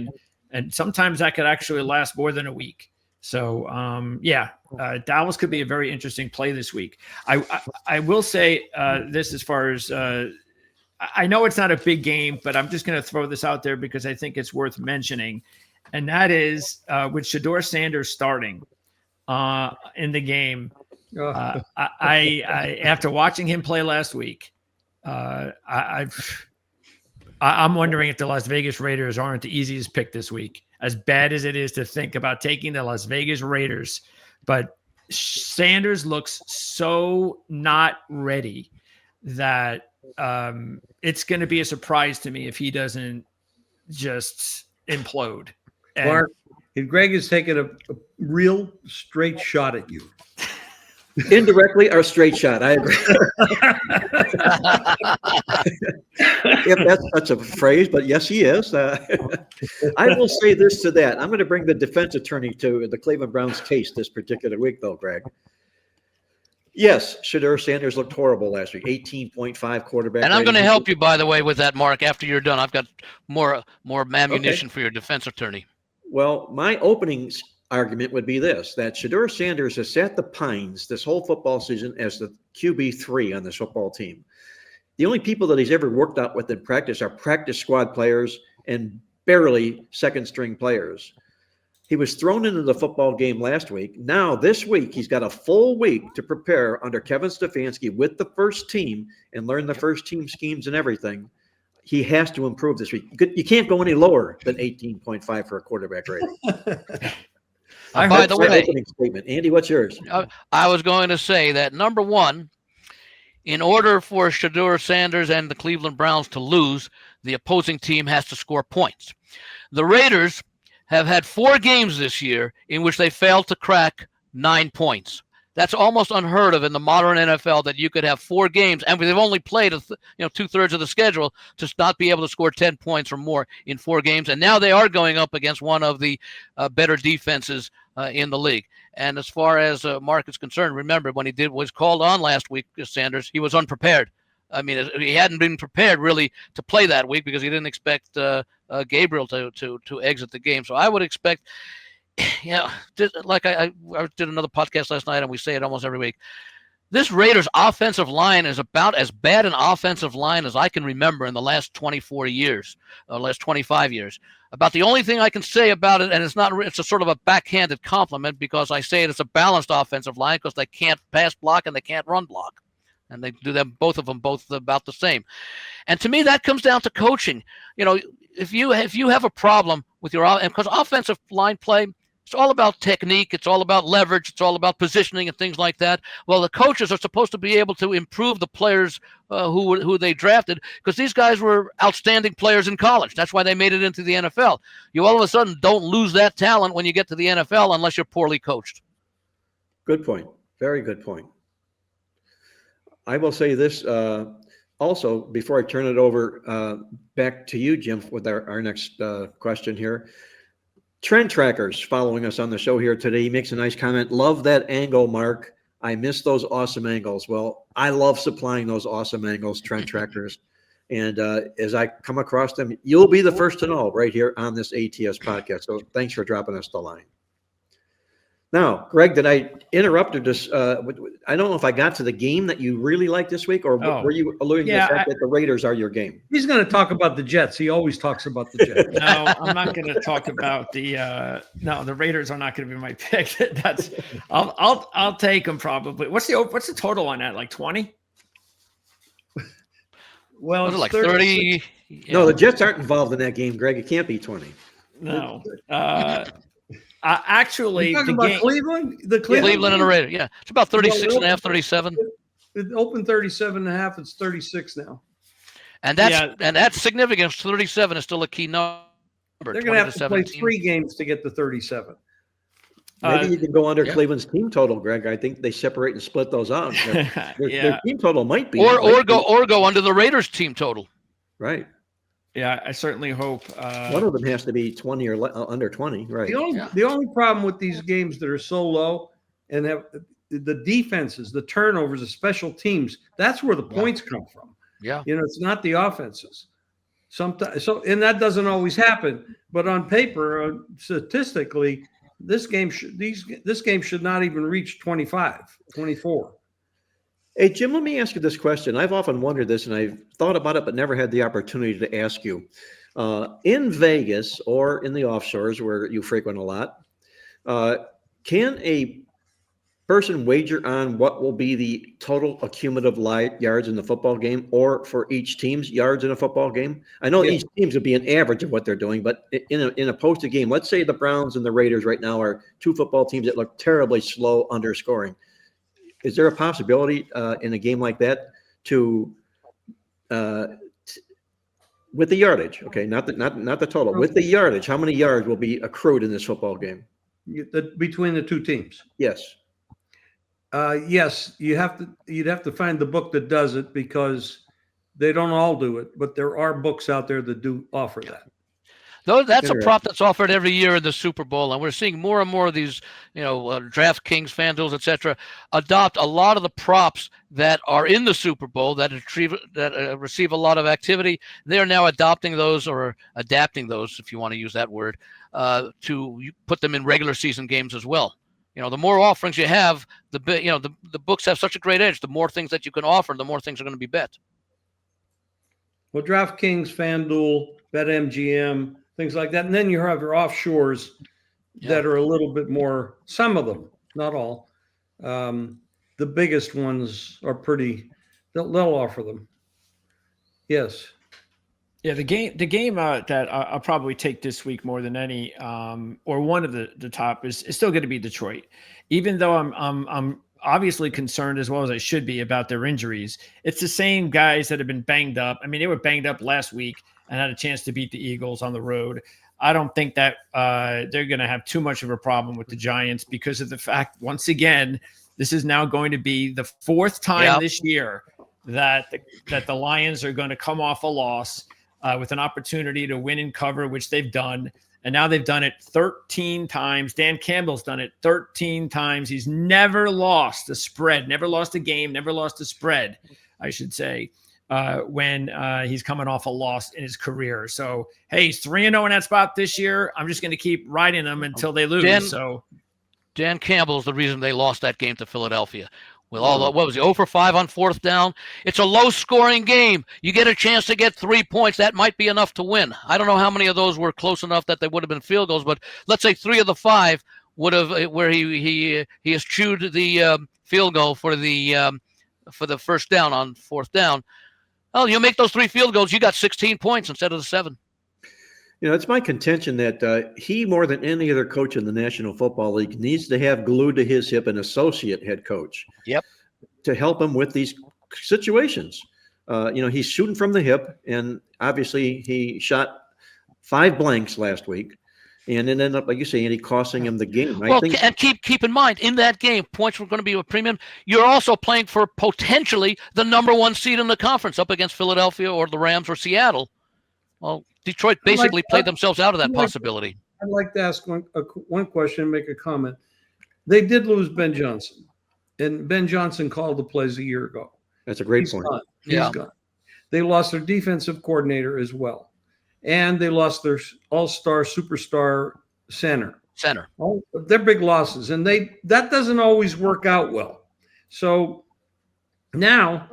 Speaker 1: and sometimes that could actually last more than a week. So Dallas could be a very interesting play this week. I will say this as far as I know it's not a big game, but I'm just going to throw this out there because I think it's worth mentioning, and that is with Shedeur Sanders starting in the game. I after watching him play last week, I'm wondering if the Las Vegas Raiders aren't the easiest pick this week, as bad as it is to think about taking the Las Vegas Raiders. But Sanders looks so not ready that it's going to be a surprise to me if he doesn't just implode.
Speaker 2: Mark, Greg is taking a real straight shot at you.
Speaker 4: Indirectly or straight shot. I agree. If that's such a phrase, but yes, he is. I will say this to that. I'm going to bring the defense attorney to the Cleveland Browns case this particular week, though, Greg. Yes, Shedeur Sanders looked horrible last week. 18.5 quarterback.
Speaker 3: And I'm going to help you, by the way, with that, Mark. After you're done, I've got more ammunition for your defense attorney.
Speaker 4: Well, my opening argument would be this, that Shedeur Sanders has sat the pines this whole football season as the QB3 on this football team. The only people that he's ever worked out with in practice are practice squad players and barely second-string players. He was thrown into the football game last week. Now, this week, he's got a full week to prepare under Kevin Stefanski with the first team and learn the first team schemes and everything. He has to improve this week. You can't go any lower than 18.5 for a quarterback rating.
Speaker 3: By the way,
Speaker 4: opening statement. Andy, what's yours?
Speaker 3: I was going to say that, number one, in order for Shedeur Sanders and the Cleveland Browns to lose, the opposing team has to score points. The Raiders have had 4 games this year in which they failed to crack 9 points. That's almost unheard of in the modern NFL, that you could have 4 games, and they've only played 2/3 of the schedule, to not be able to score 10 points or more in 4 games. And now they are going up against one of the better defenses in the league. And as far as Mark is concerned, remember when he was called on last week, Sanders, he was unprepared. I mean, he hadn't been prepared really to play that week because he didn't expect Gabriel to exit the game. So I would expect. Like I did another podcast last night, and we say it almost every week. This Raiders offensive line is about as bad an offensive line as I can remember in the last 24 years, last 25 years. About the only thing I can say about it, and it's a sort of a backhanded compliment because I say it's a balanced offensive line because they can't pass block and they can't run block. And they do them, both of them, both about the same. And to me, that comes down to coaching. If you have a problem with because offensive line play, it's all about technique. It's all about leverage. It's all about positioning and things like that. Well, the coaches are supposed to be able to improve the players who they drafted, because these guys were outstanding players in college. That's why they made it into the NFL. You all of a sudden don't lose that talent when you get to the NFL unless you're poorly coached.
Speaker 4: Good point. Very good point. I will say this also before I turn it over back to you, Jim, with our next question here. Trend Trackers following us on the show here today. He makes a nice comment. Love that angle, Mark. I miss those awesome angles. Well, I love supplying those awesome angles, Trend Trackers. And as I come across them, you'll be the first to know right here on this ATS podcast. So thanks for dropping us the line. Now, Greg, did I interrupt or just I don't know if I got to the game that you really liked this week, or were you alluding to the fact that the Raiders are your game?
Speaker 2: He's going to talk about the Jets. He always talks about the Jets.
Speaker 1: No, I'm not going to talk about the Raiders are not going to be my pick. I'll take them probably. What's the total on that? Like 20?
Speaker 2: Well, it's
Speaker 3: like 30.
Speaker 4: No, the Jets aren't involved in that game, Greg. It can't be 20.
Speaker 1: No. Actually,
Speaker 2: the game, Cleveland? The
Speaker 3: Cleveland and the Raiders. Yeah, it's about 36 and a half, 37.
Speaker 2: it opened 37.5. It's 36 now.
Speaker 3: And that's significant. 37 is still a key number.
Speaker 2: They're going to have to play 3 games to get to 37.
Speaker 4: Maybe you can go under Cleveland's team total, Greg. I think they separate and split those out. Their team total might be,
Speaker 3: or go under the Raiders' team total.
Speaker 4: Right.
Speaker 1: Yeah, I certainly hope
Speaker 4: one of them has to be 20 or under 20. Right.
Speaker 2: The only problem with these games that are so low and have the defenses, the turnovers, the special teams, that's where the points come from.
Speaker 3: Yeah.
Speaker 2: It's not the offenses. Sometimes, and that doesn't always happen. But on paper, statistically, this game should not even reach 25, 24.
Speaker 4: Hey, Jim, let me ask you this question. I've often wondered this, and I've thought about it, but never had the opportunity to ask you. In Vegas or in the offshores where you frequent a lot, can a person wager on what will be the total accumulative yards in the football game, or for each team's yards in a football game? I know each team's would be an average of what they're doing, but in a posted game, let's say the Browns and the Raiders right now are 2 football teams that look terribly slow underscoring. Is there a possibility in a game like that to with the yardage? Okay, not the total. With the yardage, how many yards will be accrued in this football game?
Speaker 2: Between the 2 teams?
Speaker 4: Yes.
Speaker 2: Yes, you'd have to find the book that does it, because they don't all do it, but there are books out there that do offer that.
Speaker 3: Though that's a prop that's offered every year in the Super Bowl, and we're seeing more and more of these, DraftKings, FanDuels, etc., adopt a lot of the props that are in the Super Bowl that receive a lot of activity. They are now adopting those, or adapting those, if you want to use that word, to put them in regular season games as well. The more offerings you have, the books have such a great edge. The more things that you can offer, the more things are going to be bet.
Speaker 2: Well, DraftKings, FanDuel, BetMGM, things like that. And then you have your offshores that are a little bit more, some of them, not all. The biggest ones are they'll offer them. Yes.
Speaker 1: Yeah, the game that I'll probably take this week more than any, or one of the top is still going to be Detroit, even though I'm obviously concerned, as well as I should be, about their injuries. It's the same guys that have been banged up. I mean, they were banged up last week and had a chance to beat the Eagles on the road. I don't think that they're going to have too much of a problem with the Giants, because of the fact, once again, this is now going to be the 4th time this year that the Lions are going to come off a loss with an opportunity to win and cover, which they've done. And now they've done it 13 times. Dan Campbell's done it 13 times. He's never lost a spread, never lost a game, never lost a spread, I should say, when he's coming off a loss in his career. So, hey, he's 3-0 in that spot this year. I'm just going to keep riding them until they lose.
Speaker 3: Dan Campbell's the reason they lost that game to Philadelphia. With all the, what was he, 0 for 5 on 4th down? It's a low-scoring game. You get a chance to get 3 points. That might be enough to win. I don't know how many of those were close enough that they would have been field goals, but let's say 3 of the 5 would have, where he eschewed the field goal for the first down on 4th down. Well, you make those 3 field goals, you got 16 points instead of the 7.
Speaker 4: It's my contention that he, more than any other coach in the National Football League, needs to have glued to his hip an associate head coach.
Speaker 3: Yep. To
Speaker 4: help him with these situations. He's shooting from the hip, and obviously he shot 5 blanks last week, and it ended up, like you say, Andy, costing him the game.
Speaker 3: And keep in mind, in that game, points were going to be a premium. You're also playing for potentially the number 1 seed in the conference, up against Philadelphia or the Rams or Seattle. Well, Detroit basically played themselves out of that possibility.
Speaker 2: I'd like to ask one question and make a comment. They did lose Ben Johnson, and Ben Johnson called the plays a year ago.
Speaker 4: That's a great point.
Speaker 2: He's gone. They lost their defensive coordinator as well, and they lost their all-star superstar center. They're big losses, and that doesn't always work out well. So now,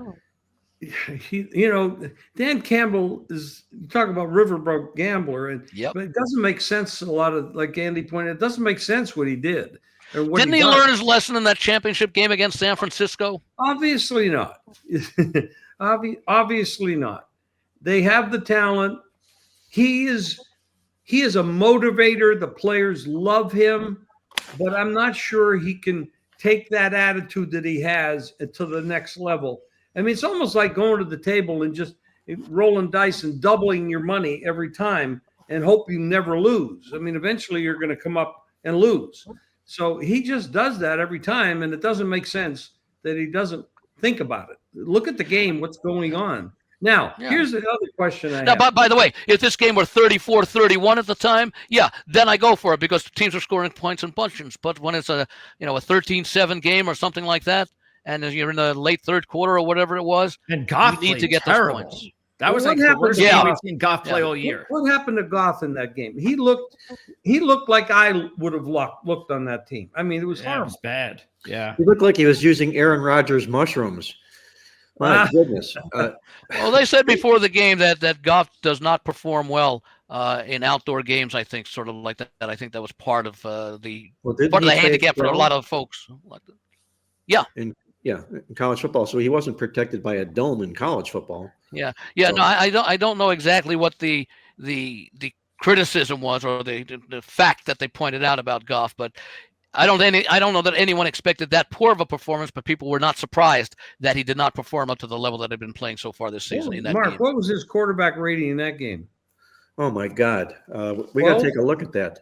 Speaker 2: Dan Campbell is, you talk about riverboat gambler, but it doesn't make sense. A lot of, like Andy pointed, it doesn't make sense what he did.
Speaker 3: Didn't he learn his lesson in that championship game against San Francisco?
Speaker 2: Obviously not. Obviously not. They have the talent. He is a motivator. The players love him, but I'm not sure he can take that attitude that he has to the next level. I mean, it's almost like going to the table and just rolling dice and doubling your money every time and hope you never lose. I mean, eventually you're going to come up and lose. So he just does that every time, and it doesn't make sense that he doesn't think about it. Look at the game, what's going on. Now, here's the other question I have.
Speaker 3: Now, by the way, if this game were 34-31 at the time, then I go for it because teams are scoring points and bunches. But when it's a 13-7 game or something like that, and you're in the late third quarter or whatever it was,
Speaker 1: and Goff
Speaker 3: you need to get
Speaker 1: terrible.
Speaker 3: those points.
Speaker 1: That was like the worst game we've seen Goff play all year.
Speaker 2: What happened to Goff in that game? He looked like I would have looked on that team. I mean, it was horrible.
Speaker 1: It was bad. Yeah.
Speaker 4: He looked like he was using Aaron Rodgers mushrooms. My goodness.
Speaker 3: Well, they said before the game that Goff does not perform well in outdoor games. I think sort of like that. I think that was part of the handicap for a lot of folks.
Speaker 4: In college football. So he wasn't protected by a dome in college football.
Speaker 3: Yeah. So. No, I don't know exactly what the criticism was or the fact that they pointed out about Goff, but I don't know that anyone expected that poor of a performance, but people were not surprised that he did not perform up to the level that he'd been playing so far this season.
Speaker 2: Mark, what was his quarterback rating in that game?
Speaker 4: Oh my God, we got to take a look at that.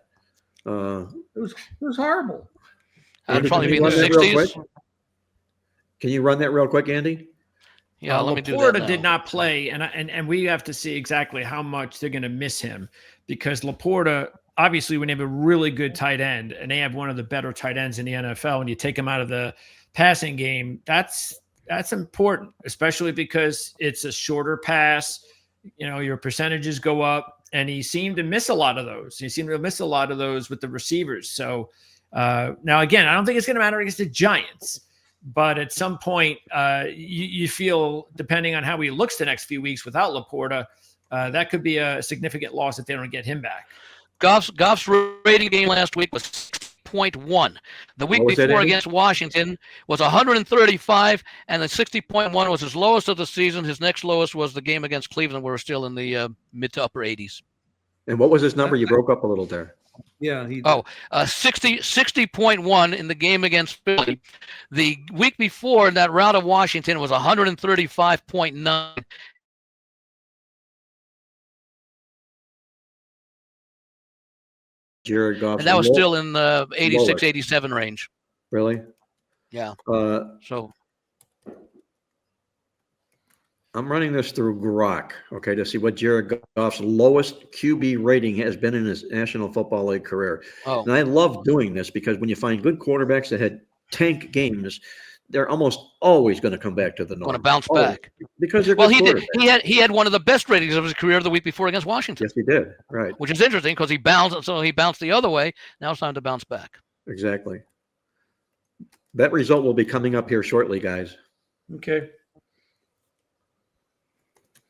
Speaker 2: It was horrible.
Speaker 3: It'd probably be in the 60s.
Speaker 4: Can you run that real quick, Andy?
Speaker 3: Yeah, let me do that.
Speaker 1: Laporta did not play, and we have to see exactly how much they're going to miss him because Laporta. Obviously, when they have a really good tight end and they have one of the better tight ends in the NFL, and you take him out of the passing game, that's important, especially because it's a shorter pass. Your percentages go up, and he seemed to miss a lot of those. He seemed to miss a lot of those with the receivers. So now, again, I don't think it's going to matter against the Giants, but at some point, you feel, depending on how he looks the next few weeks without Laporta, that could be a significant loss if they don't get him back.
Speaker 3: Goff's rating game last week was 6.1. The week before against Washington was 135, and the 60.1 was his lowest of the season. His next lowest was the game against Cleveland, where we're still in the mid to upper 80s.
Speaker 4: And what was his number? You broke up a little there.
Speaker 2: Yeah.
Speaker 3: 60.1 in the game against Philly. The week before in that rout of Washington was 135.9.
Speaker 4: Jared Goff.
Speaker 3: And that was still in the 86, 87 range.
Speaker 4: Really?
Speaker 3: Yeah.
Speaker 4: So I'm running this through Grok, okay, to see what Jared Goff's lowest QB rating has been in his National Football League career.
Speaker 3: Oh.
Speaker 4: And I love doing this because when you find good quarterbacks that had tank games, they're almost always going to come back to the norm.
Speaker 3: Going to bounce back
Speaker 4: because they're
Speaker 3: he did. He had one of the best ratings of his career the week before against Washington.
Speaker 4: Yes, he did. Right.
Speaker 3: Which is interesting because he bounced. So he bounced the other way. Now it's time to bounce back.
Speaker 4: Exactly. That result will be coming up here shortly, guys.
Speaker 2: Okay.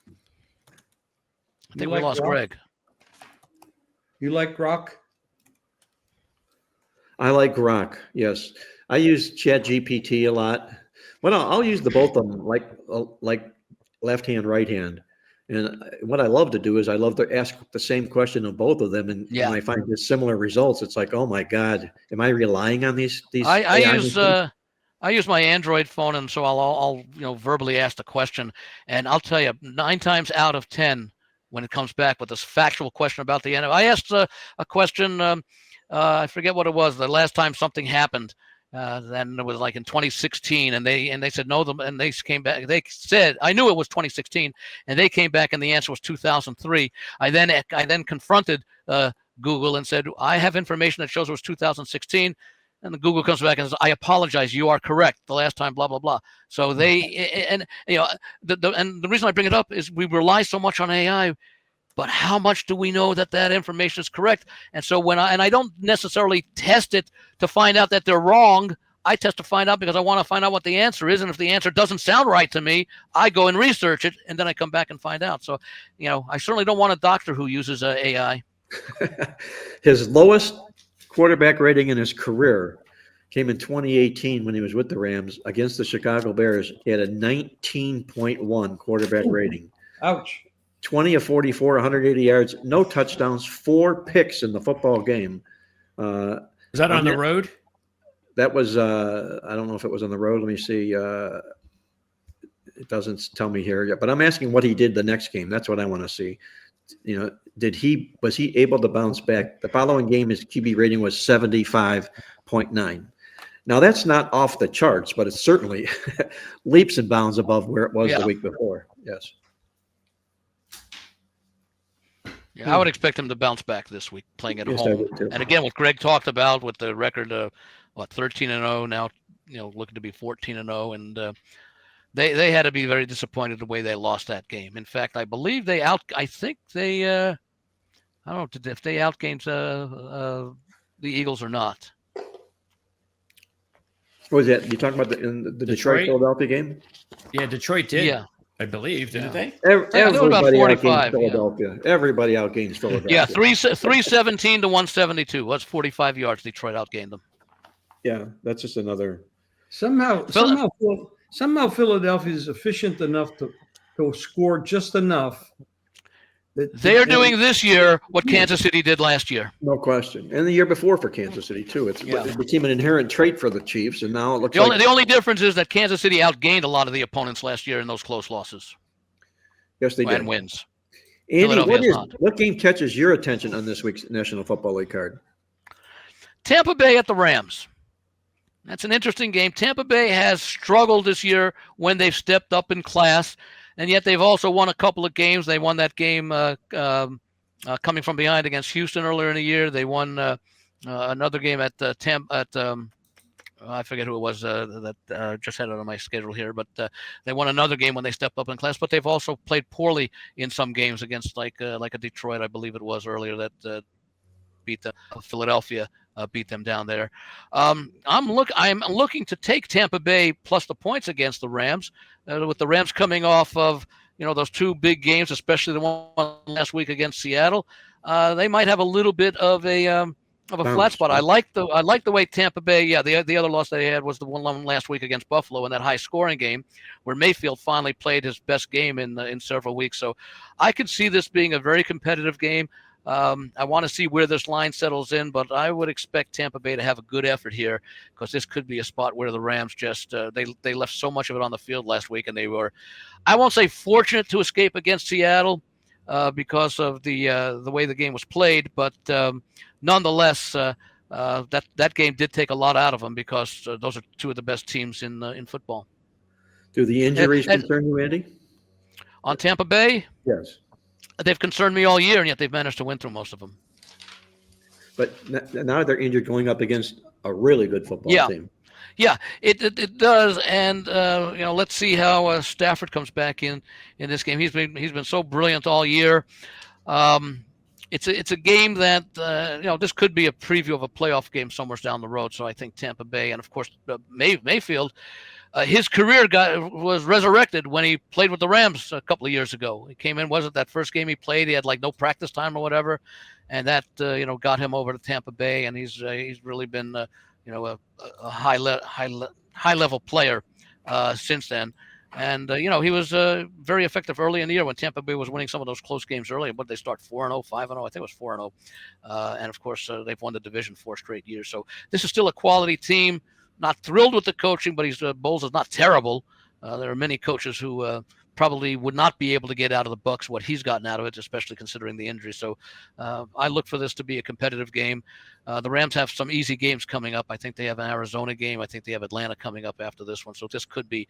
Speaker 3: I think we lost Greg.
Speaker 2: You like Grok?
Speaker 4: I like Grok. Yes. I use ChatGPT a lot. Well, I'll use the both of them, like left hand, right hand. And what I love to do is I love to ask the same question of both of them, and when I find similar results, it's like, oh my God, am I relying on these?
Speaker 3: I use my Android phone, and so I'll verbally ask the question, and I'll tell you 9 times out of 10 when it comes back with this factual question about the NFL. I asked a question. I forget what it was. The last time something happened. Then it was like in 2016, and they said no. And they came back. They said I knew it was 2016, and they came back, and the answer was 2003. I then confronted Google and said I have information that shows it was 2016, and the Google comes back and says I apologize. You are correct. The last time, blah blah blah. So the reason I bring it up is we rely so much on AI. But how much do we know that information is correct? And so I don't necessarily test it to find out that they're wrong. I test to find out because I want to find out what the answer is. And if the answer doesn't sound right to me, I go and research it, and then I come back and find out. So, I certainly don't want a doctor who uses AI.
Speaker 4: His lowest quarterback rating in his career came in 2018 when he was with the Rams against the Chicago Bears. He had a 19.1 quarterback rating.
Speaker 2: Ouch.
Speaker 4: 20 of 44, 180 yards, no touchdowns, 4 picks in the football game.
Speaker 1: Was that on the road?
Speaker 4: that was I don't know if it was on the road. Let me see. It doesn't tell me here yet, but I'm asking what he did the next game. That's what I want to see. Was he able to bounce back? The following game, his QB rating was 75.9. Now that's not off the charts, but it's certainly leaps and bounds above where it was the week before. Yes.
Speaker 3: Yeah, I would expect him to bounce back this week, playing at home. And again, what Greg talked about with the record of 13-0 now, looking to be 14-0, and they had to be very disappointed the way they lost that game. In fact, I believe I don't know if they outgained the Eagles or not.
Speaker 4: What was that? You talking about the Detroit Philadelphia game?
Speaker 1: Yeah, Detroit did.
Speaker 3: Yeah.
Speaker 1: I believe, didn't they?
Speaker 4: Everybody
Speaker 3: about
Speaker 4: outgained Philadelphia. Everybody outgains Philadelphia.
Speaker 3: Yeah, 317 to 172. That's 45 yards. Detroit outgained them.
Speaker 4: Yeah, that's just another.
Speaker 2: Somehow Philadelphia is efficient enough to score just enough.
Speaker 3: They are doing this year what Kansas City did last year.
Speaker 4: No question. And the year before for Kansas City, too. It became an inherent trait for the Chiefs, and now it looks
Speaker 3: the only difference is that Kansas City outgained a lot of the opponents last year in those close losses.
Speaker 4: Yes, they did.
Speaker 3: And wins.
Speaker 4: Andy, what game catches your attention on this week's National Football League card?
Speaker 3: Tampa Bay at the Rams. That's an interesting game. Tampa Bay has struggled this year when they've stepped up in class, and yet they've also won a couple of games. They won that game coming from behind against Houston earlier in the year. They won another game at I forget who it was that just had it on my schedule here, but they won another game when they stepped up in class. But they've also played poorly in some games against like a Detroit, I believe it was earlier, that beat Philadelphia. Beat them down there. I'm looking to take Tampa Bay plus the points against the Rams, with the Rams coming off of those two big games, especially the one last week against Seattle. They might have a little bit of a flat spot. I like the way Tampa Bay. Yeah, the other loss they had was the one last week against Buffalo in that high scoring game, where Mayfield finally played his best game in several weeks. So I could see this being a very competitive game. I want to see where this line settles in, but I would expect Tampa Bay to have a good effort here, because this could be a spot where the Rams just they left so much of it on the field last week, and they were, I won't say fortunate to escape against Seattle because of the way the game was played, but nonetheless that game did take a lot out of them, because those are two of the best teams in football.
Speaker 4: Do the injuries concern you, Andy?
Speaker 3: On Tampa Bay?
Speaker 4: Yes.
Speaker 3: They've concerned me all year, and yet they've managed to win through most of them.
Speaker 4: But now they're injured going up against a really good football team.
Speaker 3: Yeah, it does, and let's see how Stafford comes back in this game. He's been so brilliant all year. It's a game that this could be a preview of a playoff game somewhere down the road. So I think Tampa Bay, and of course Mayfield. His career was resurrected when he played with the Rams a couple of years ago. He came in, wasn't that first game he played? He had like no practice time or whatever, and that got him over to Tampa Bay, and he's really been a high level player since then. And he was very effective early in the year when Tampa Bay was winning some of those close games early. But they start 4-0, 5-0. I think it was 4-0, and of course they've won the division 4 straight years. So this is still a quality team. Not thrilled with the coaching, but Bowles is not terrible. There are many coaches who probably would not be able to get out of the Bucs what he's gotten out of it, especially considering the injury. So I look for this to be a competitive game. The Rams have some easy games coming up. I think they have an Arizona game. I think they have Atlanta coming up after this one. So this could be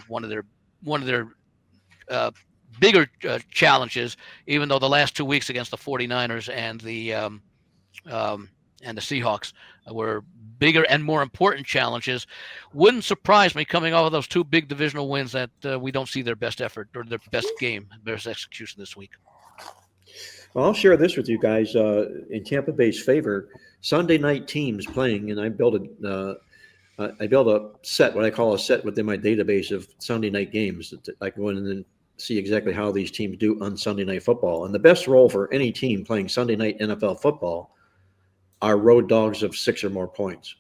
Speaker 3: one of their bigger challenges, even though the last 2 weeks against the 49ers and the Seahawks were bigger and more important challenges. Wouldn't surprise me, coming off of those 2 big divisional wins, that we don't see their best effort or their best game, their best execution this week.
Speaker 4: Well, I'll share this with you guys in Tampa Bay's favor. Sunday night teams playing, and I built a set, what I call a set within my database of Sunday night games that I can go in and then see exactly how these teams do on Sunday night football. And the best role for any team playing Sunday night NFL football are road dogs of 6 or more points.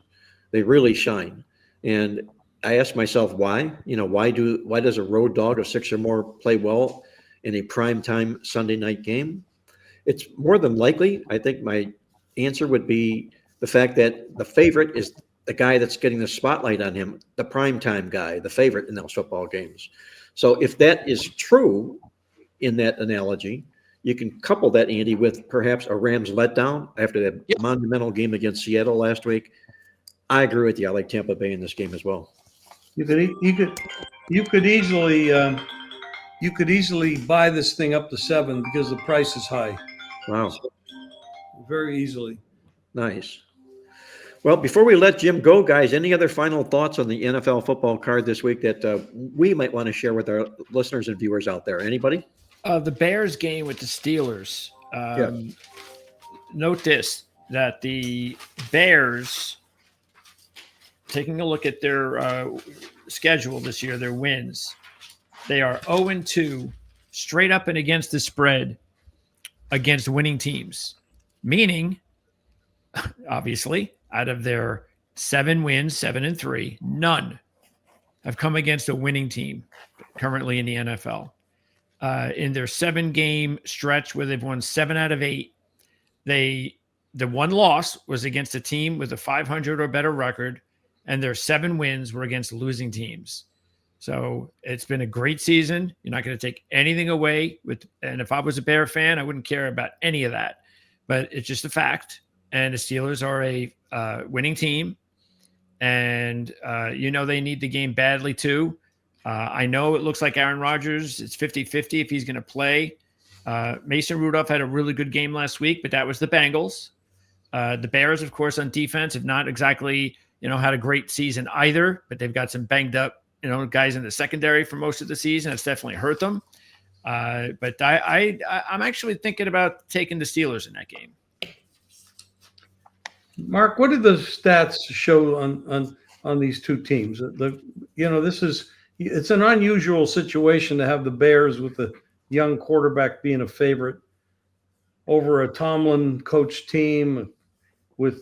Speaker 4: They really shine. And I ask myself, why? Why does a road dog of 6 or more play well in a primetime Sunday night game? It's more than likely, I think my answer would be the fact that the favorite is the guy that's getting the spotlight on him, the primetime guy, the favorite in those football games. So if that is true in that analogy, you can couple that, Andy, with perhaps a Rams letdown after that monumental game against Seattle last week. I agree with you. I like Tampa Bay in this game as well.
Speaker 2: You could easily buy this thing up to 7 because the price is high.
Speaker 4: Wow.
Speaker 2: So, very easily.
Speaker 4: Nice. Well, before we let Jim go, guys, any other final thoughts on the NFL football card this week that we might want to share with our listeners and viewers out there? Anybody?
Speaker 1: The Bears game with the Steelers. Note this, that the Bears, taking a look at their schedule this year, their wins, they are 0-2 straight up and against the spread against winning teams, meaning, obviously, out of their 7 wins, 7-3, none have come against a winning team currently in the NFL. In their 7-game stretch where they've won 7 out of 8, the one loss was against a team with a 500 or better record, and their 7 wins were against losing teams. So it's been a great season. You're not going to take anything away and if I was a Bear fan, I wouldn't care about any of that, but it's just a fact. And the Steelers are a winning team, and they need the game badly too. I know it looks like Aaron Rodgers, it's 50-50 if he's going to play. Mason Rudolph had a really good game last week, but that was the Bengals. The Bears, of course, on defense have not exactly, had a great season either, but they've got some banged up, guys in the secondary for most of the season. It's definitely hurt them. But I'm actually thinking about taking the Steelers in that game.
Speaker 2: Mark, what did the stats show on these two teams? It's an unusual situation to have the Bears with the young quarterback being a favorite over a Tomlin coach team with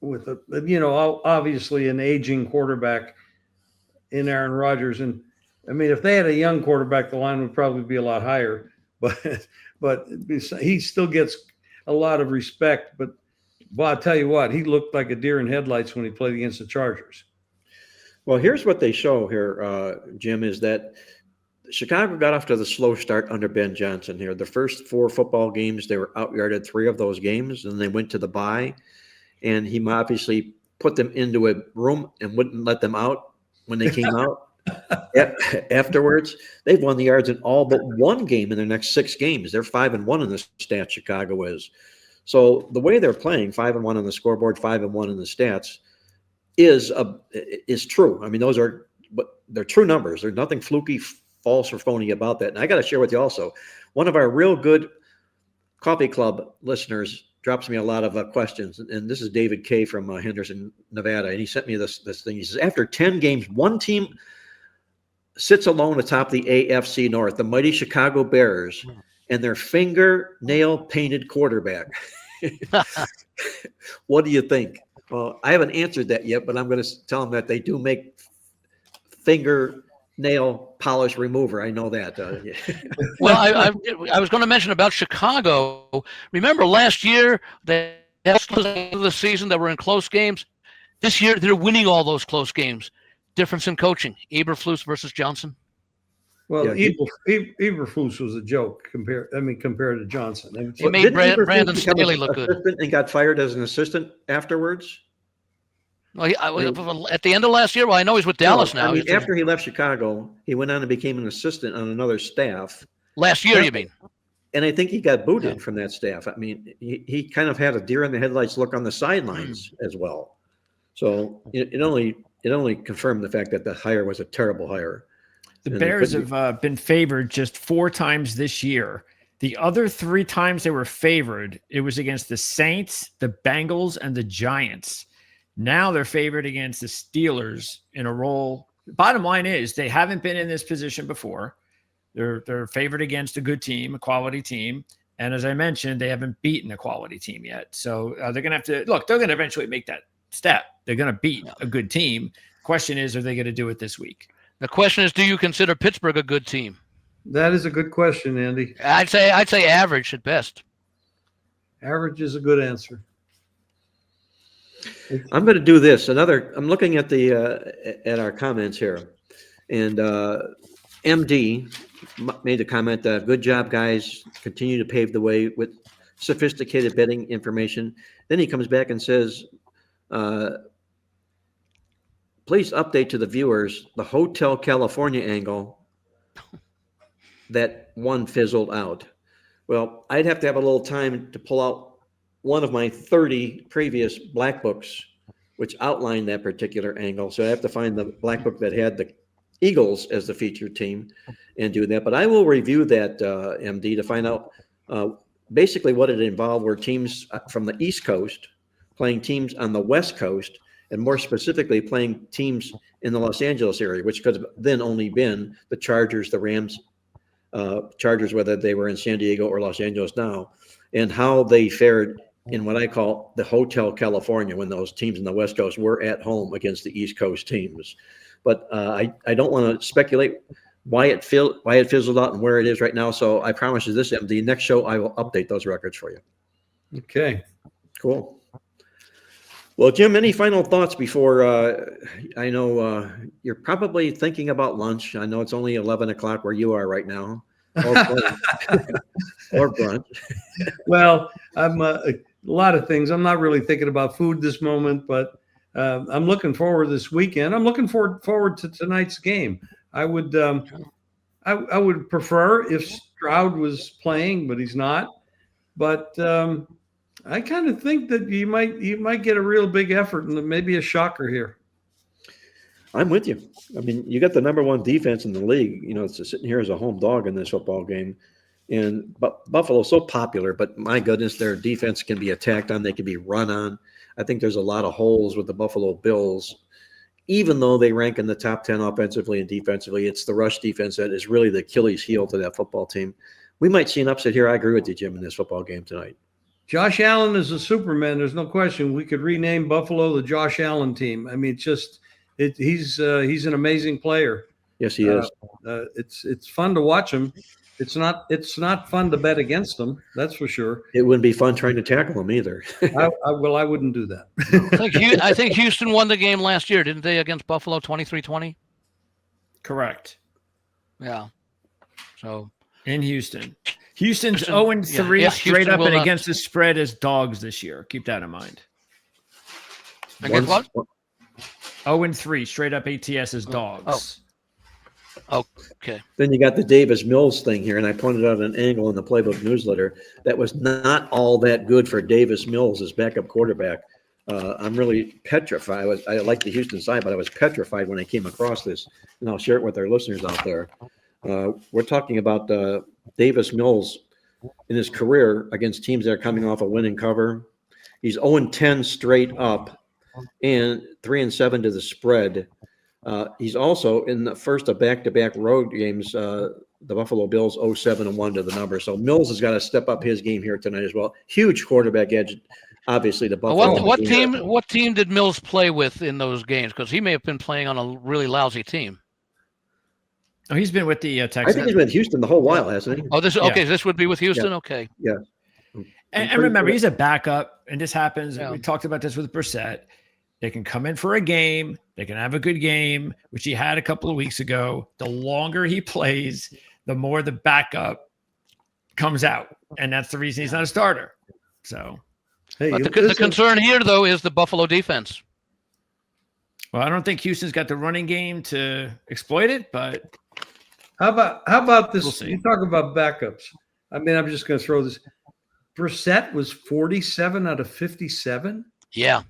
Speaker 2: obviously an aging quarterback in Aaron Rodgers. And I mean, if they had a young quarterback, the line would probably be a lot higher, but he still gets a lot of respect. But I'll tell you what, he looked like a deer in headlights when he played against the Chargers.
Speaker 4: Well, here's what they show here, Jim, is that Chicago got off to the slow start under Ben Johnson here. The first 4 football games, they were out-yarded 3 of those games, and they went to the bye. And he obviously put them into a room and wouldn't let them out when they came out. Afterwards, they've won the yards in all but one game in their next 6 games. They're 5-1 in the stats, Chicago is. So the way they're playing, 5-1 on the scoreboard, 5-1 in the stats, is true. I mean, they're true numbers. There's nothing fluky, false, or phony about that. And I got to share with you also, one of our real good coffee club listeners drops me a lot of questions, and this is David K from Henderson, Nevada, and he sent me this thing. He says, after 10 games, one team sits alone atop the AFC North, the mighty Chicago Bears, and their fingernail painted quarterback. What do you think? Well, I haven't answered that yet, but I'm going to tell them that they do make fingernail polish remover. I know that.
Speaker 3: Well, I was going to mention about Chicago. Remember last year, they had the season that were in close games. This year, they're winning all those close games. Difference in coaching: Eberflus versus Johnson.
Speaker 2: Well, Eberflus was a joke compared to Johnson.
Speaker 3: He made Brandon Staley look good
Speaker 4: and got fired as an assistant afterwards.
Speaker 3: Well, at the end of last year, well, I know he's with Dallas now.
Speaker 4: I mean, after he left Chicago, he went on and became an assistant on another staff.
Speaker 3: Last year, you mean?
Speaker 4: And I think he got booted from that staff. I mean, he kind of had a deer in the headlights look on the sidelines as well. So it only confirmed the fact that the hire was a terrible hire.
Speaker 1: The Bears have been favored just 4 times this year. The other 3 times they were favored, it was against the Saints, the Bengals, and the Giants. Now they're favored against the Steelers in a role. Bottom line is they haven't been in this position before. They're favored against a good team, a quality team. And as I mentioned, they haven't beaten a quality team yet. So they're going to have to – look, they're going to eventually make that step. They're going to beat a good team. Question is, are they going to do it this week?
Speaker 3: The question is, do you consider Pittsburgh a good team?
Speaker 2: That is a good question, Andy.
Speaker 3: I'd say average at best.
Speaker 2: Average is a good answer.
Speaker 4: I'm going to do this. I'm looking at at our comments here, and MD made the comment, good job, guys. Continue to pave the way with sophisticated betting information. Then he comes back and says, please update to the viewers the Hotel California angle that one fizzled out. Well, I'd have to have a little time to pull out one of my 30 previous black books, which outlined that particular angle. So I have to find the black book that had the Eagles as the featured team and do that. But I will review that, MD, to find out basically what it involved were teams from the East Coast playing teams on the West Coast, and more specifically playing teams in the Los Angeles area, which could have then only been the Chargers, the Rams, Chargers, whether they were in San Diego or Los Angeles now, and how they fared in what I call the Hotel California when those teams in the West Coast were at home against the East Coast teams. But I don't want to speculate why it fizzled out and where it is right now. So I promise you this, MD, next show I will update those records for you.
Speaker 2: Okay.
Speaker 4: Cool. Well, Jim, any final thoughts before I know you're probably thinking about lunch. I know it's only 11 o'clock where you are right now. Or brunch.
Speaker 2: Well, I'm a lot of things. I'm not really thinking about food this moment, but I'm looking forward this weekend. I'm looking forward to tonight's game. I would prefer if Stroud was playing, but he's not. But I kind of think that you might get a real big effort and maybe a shocker here.
Speaker 4: I'm with you. I mean, you got the number one defense in the league. You know, it's sitting here as a home dog in this football game. And Buffalo's so popular, but my goodness, their defense can be attacked on. They can be run on. I think there's a lot of holes with the Buffalo Bills. Even though they rank in the top 10 offensively and defensively, it's the rush defense that is really the Achilles heel to that football team. We might see an upset here. I agree with you, Jim, in this football game tonight.
Speaker 2: Josh Allen is a Superman. There's no question. We could rename Buffalo the Josh Allen team. I mean, he's an amazing player.
Speaker 4: Yes, he is.
Speaker 2: It's fun to watch him. It's not fun to bet against him. That's for sure.
Speaker 4: It wouldn't be fun trying to tackle him either.
Speaker 2: I wouldn't do that.
Speaker 3: I think Houston won the game last year, didn't they, against Buffalo, 23-20?
Speaker 1: Correct.
Speaker 3: Yeah. So
Speaker 1: in Houston. Houston's 0-3
Speaker 3: yeah,
Speaker 1: straight
Speaker 3: Houston
Speaker 1: up and
Speaker 3: will
Speaker 1: against the spread as dogs this year. Keep that in mind.
Speaker 3: Against what?
Speaker 1: 0-3 straight up ATS as dogs.
Speaker 3: Okay.
Speaker 4: Then you got the Davis Mills thing here, and I pointed out an angle in the Playbook newsletter that was not all that good for Davis Mills as backup quarterback. I'm really petrified. I like the Houston side, but I was petrified when I came across this, and I'll share it with our listeners out there. We're talking about Davis Mills in his career against teams that are coming off a winning cover. He's 0-10 straight up and 3-7 to the spread. He's also in the first of back-to-back road games. The Buffalo Bills 0-7-1 to the number. So Mills has got to step up his game here tonight as well. Huge quarterback edge, obviously. The Buffalo.
Speaker 3: What team did Mills play with in those games? Because he may have been playing on a really lousy team.
Speaker 1: Oh, he's been with the Texans.
Speaker 4: I think he's been with Houston the whole while, hasn't he?
Speaker 3: Oh, this would be with Houston?
Speaker 4: Yeah.
Speaker 3: Okay.
Speaker 4: Yeah.
Speaker 1: And remember, he's a backup, and this happens.
Speaker 3: Yeah.
Speaker 1: We talked about this with Brissett. They can come in for a game. They can have a good game, which he had a couple of weeks ago. The longer he plays, the more the backup comes out. And that's the reason he's not a starter. So,
Speaker 2: Hey,
Speaker 3: but the concern here, though, is the Buffalo defense.
Speaker 1: well, I don't think Houston's got the running game to exploit it, but
Speaker 2: How about this?
Speaker 1: We'll see.
Speaker 2: You talk about backups. I mean, I'm just going to throw this. Brissett was 47 out of 57.
Speaker 3: Yeah.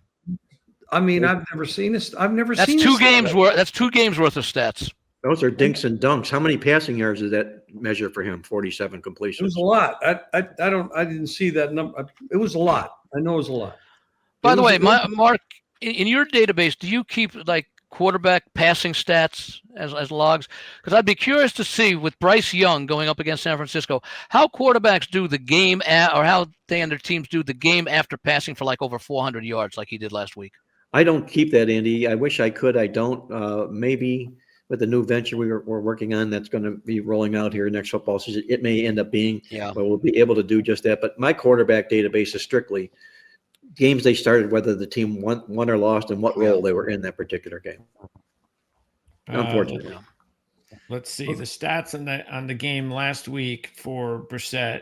Speaker 2: I mean, I've never seen this.
Speaker 3: That's two games worth. That's 2 games worth of stats.
Speaker 4: Those are dinks and dunks. How many passing yards did that measure for him? 47 completions.
Speaker 2: It was a lot. I didn't see that number. It was a lot. I know it was a lot.
Speaker 3: By the way, Mark, in your database, do you keep like quarterback passing stats as logs? Because I'd be curious to see with Bryce Young going up against San Francisco, how quarterbacks do the game or how they and their teams do the game after passing for like over 400 yards like he did last week.
Speaker 4: I don't keep that, Andy. I wish I could. I don't. Maybe with the new venture we're working on that's going to be rolling out here next football season, it may end up being, but we'll be able to do just that. But my quarterback database is strictly games they started, whether the team won or lost, and what role they were in that particular game. Unfortunately.
Speaker 1: Let's see the stats on the game last week for Brissett.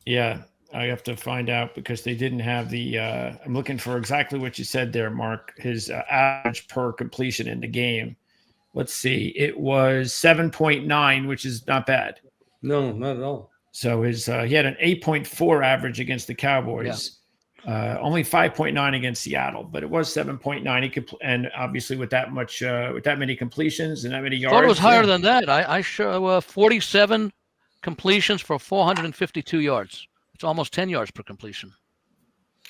Speaker 1: Yeah, I have to find out because they didn't have the. I'm looking for exactly what you said there, Mark. His average per completion in the game. Let's see. It was 7.9, which is not bad.
Speaker 2: No, not at all.
Speaker 1: So he had an 8.4 average against the Cowboys. Only 5.9 against Seattle, but it was 7.9. He could, and obviously with that many completions and that many yards.
Speaker 3: I thought it was higher than that. I sure 47 completions for 452 yards. It's almost 10 yards per completion.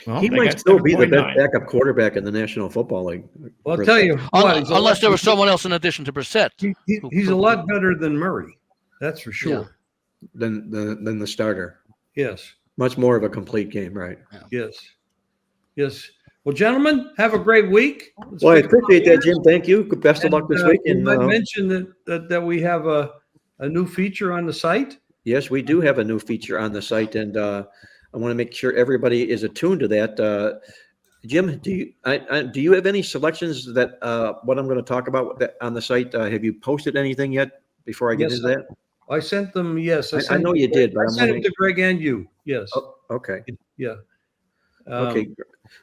Speaker 1: Well,
Speaker 4: he might still be the best backup quarterback in the National Football League.
Speaker 2: Well, I'll tell you what,
Speaker 3: unless there was someone else in addition to Brissett.
Speaker 2: He's a lot better than Murray. That's for sure.
Speaker 3: Yeah.
Speaker 4: Than the starter.
Speaker 2: Yes.
Speaker 4: Much more of a complete game, right?
Speaker 2: Yeah. Yes. Well, gentlemen, have a great week.
Speaker 4: Well, I appreciate that, Jim. Thank you. Best of luck this week.
Speaker 2: You might mention that we have a new feature on the site.
Speaker 4: Yes, we do have a new feature on the site, and I want to make sure everybody is attuned to that. Jim, do you have any selections that what I'm going to talk about on the site? Have you posted anything yet before I get into that?
Speaker 2: I sent them. Yes,
Speaker 4: I know you did. But
Speaker 2: I sent them to Greg and you. Yes.
Speaker 4: Oh, okay.
Speaker 2: Yeah.
Speaker 4: Okay.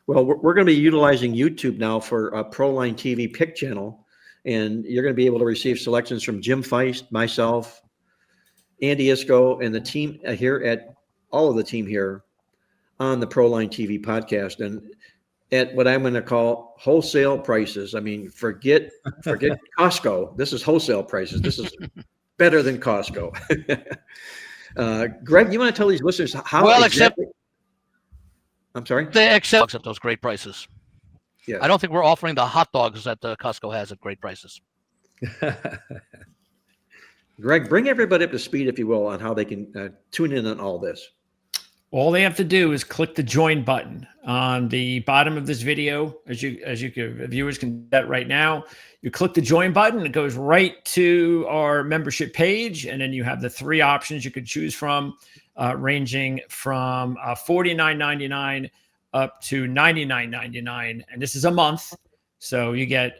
Speaker 4: Well, we're going to be utilizing YouTube now for a ProLine TV Pick channel, and you're going to be able to receive selections from Jim Feist, myself, Andy Iskoe, and the team all of the team here on the ProLine TV podcast, and at what I'm going to call wholesale prices. I mean, forget Costco. This is wholesale prices. This is better than Costco. Greg, you want to tell these listeners how?
Speaker 3: Well,
Speaker 4: I'm sorry.
Speaker 3: They accept those great prices.
Speaker 4: Yeah.
Speaker 3: I don't think we're offering the hot dogs that Costco has at great prices.
Speaker 4: Greg, bring everybody up to speed, if you will, on how they can tune in on all this.
Speaker 1: All they have to do is click the join button on the bottom of this video. As you viewers can do that right now. You click the join button, it goes right to our membership page, and then you have the three options you could choose from, ranging from $49.99 up to $99.99, and this is a month. So you get,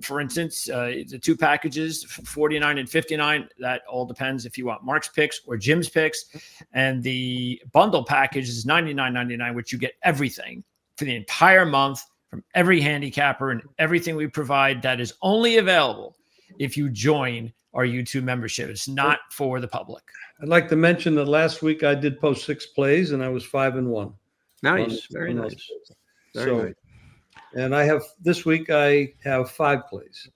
Speaker 1: for instance, the two packages, $49 and $59. That all depends if you want Mark's picks or Jim's picks. And the bundle package is $99.99, which you get everything for the entire month from every handicapper and everything we provide. That is only available if you join our YouTube membership. It's not for the public.
Speaker 2: I'd like to mention that last week I did post 6 plays and I was 5-1.
Speaker 4: Nice, very nice. Very nice.
Speaker 2: And this week I have 5 plays.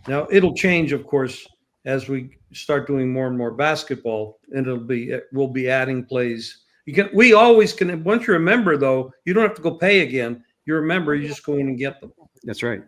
Speaker 2: Now it'll change, of course, as we start doing more and more basketball, and we'll be adding plays. We always can. Once you're a member, though, you don't have to go pay again. You're a member, you just go in and get them.
Speaker 4: That's right.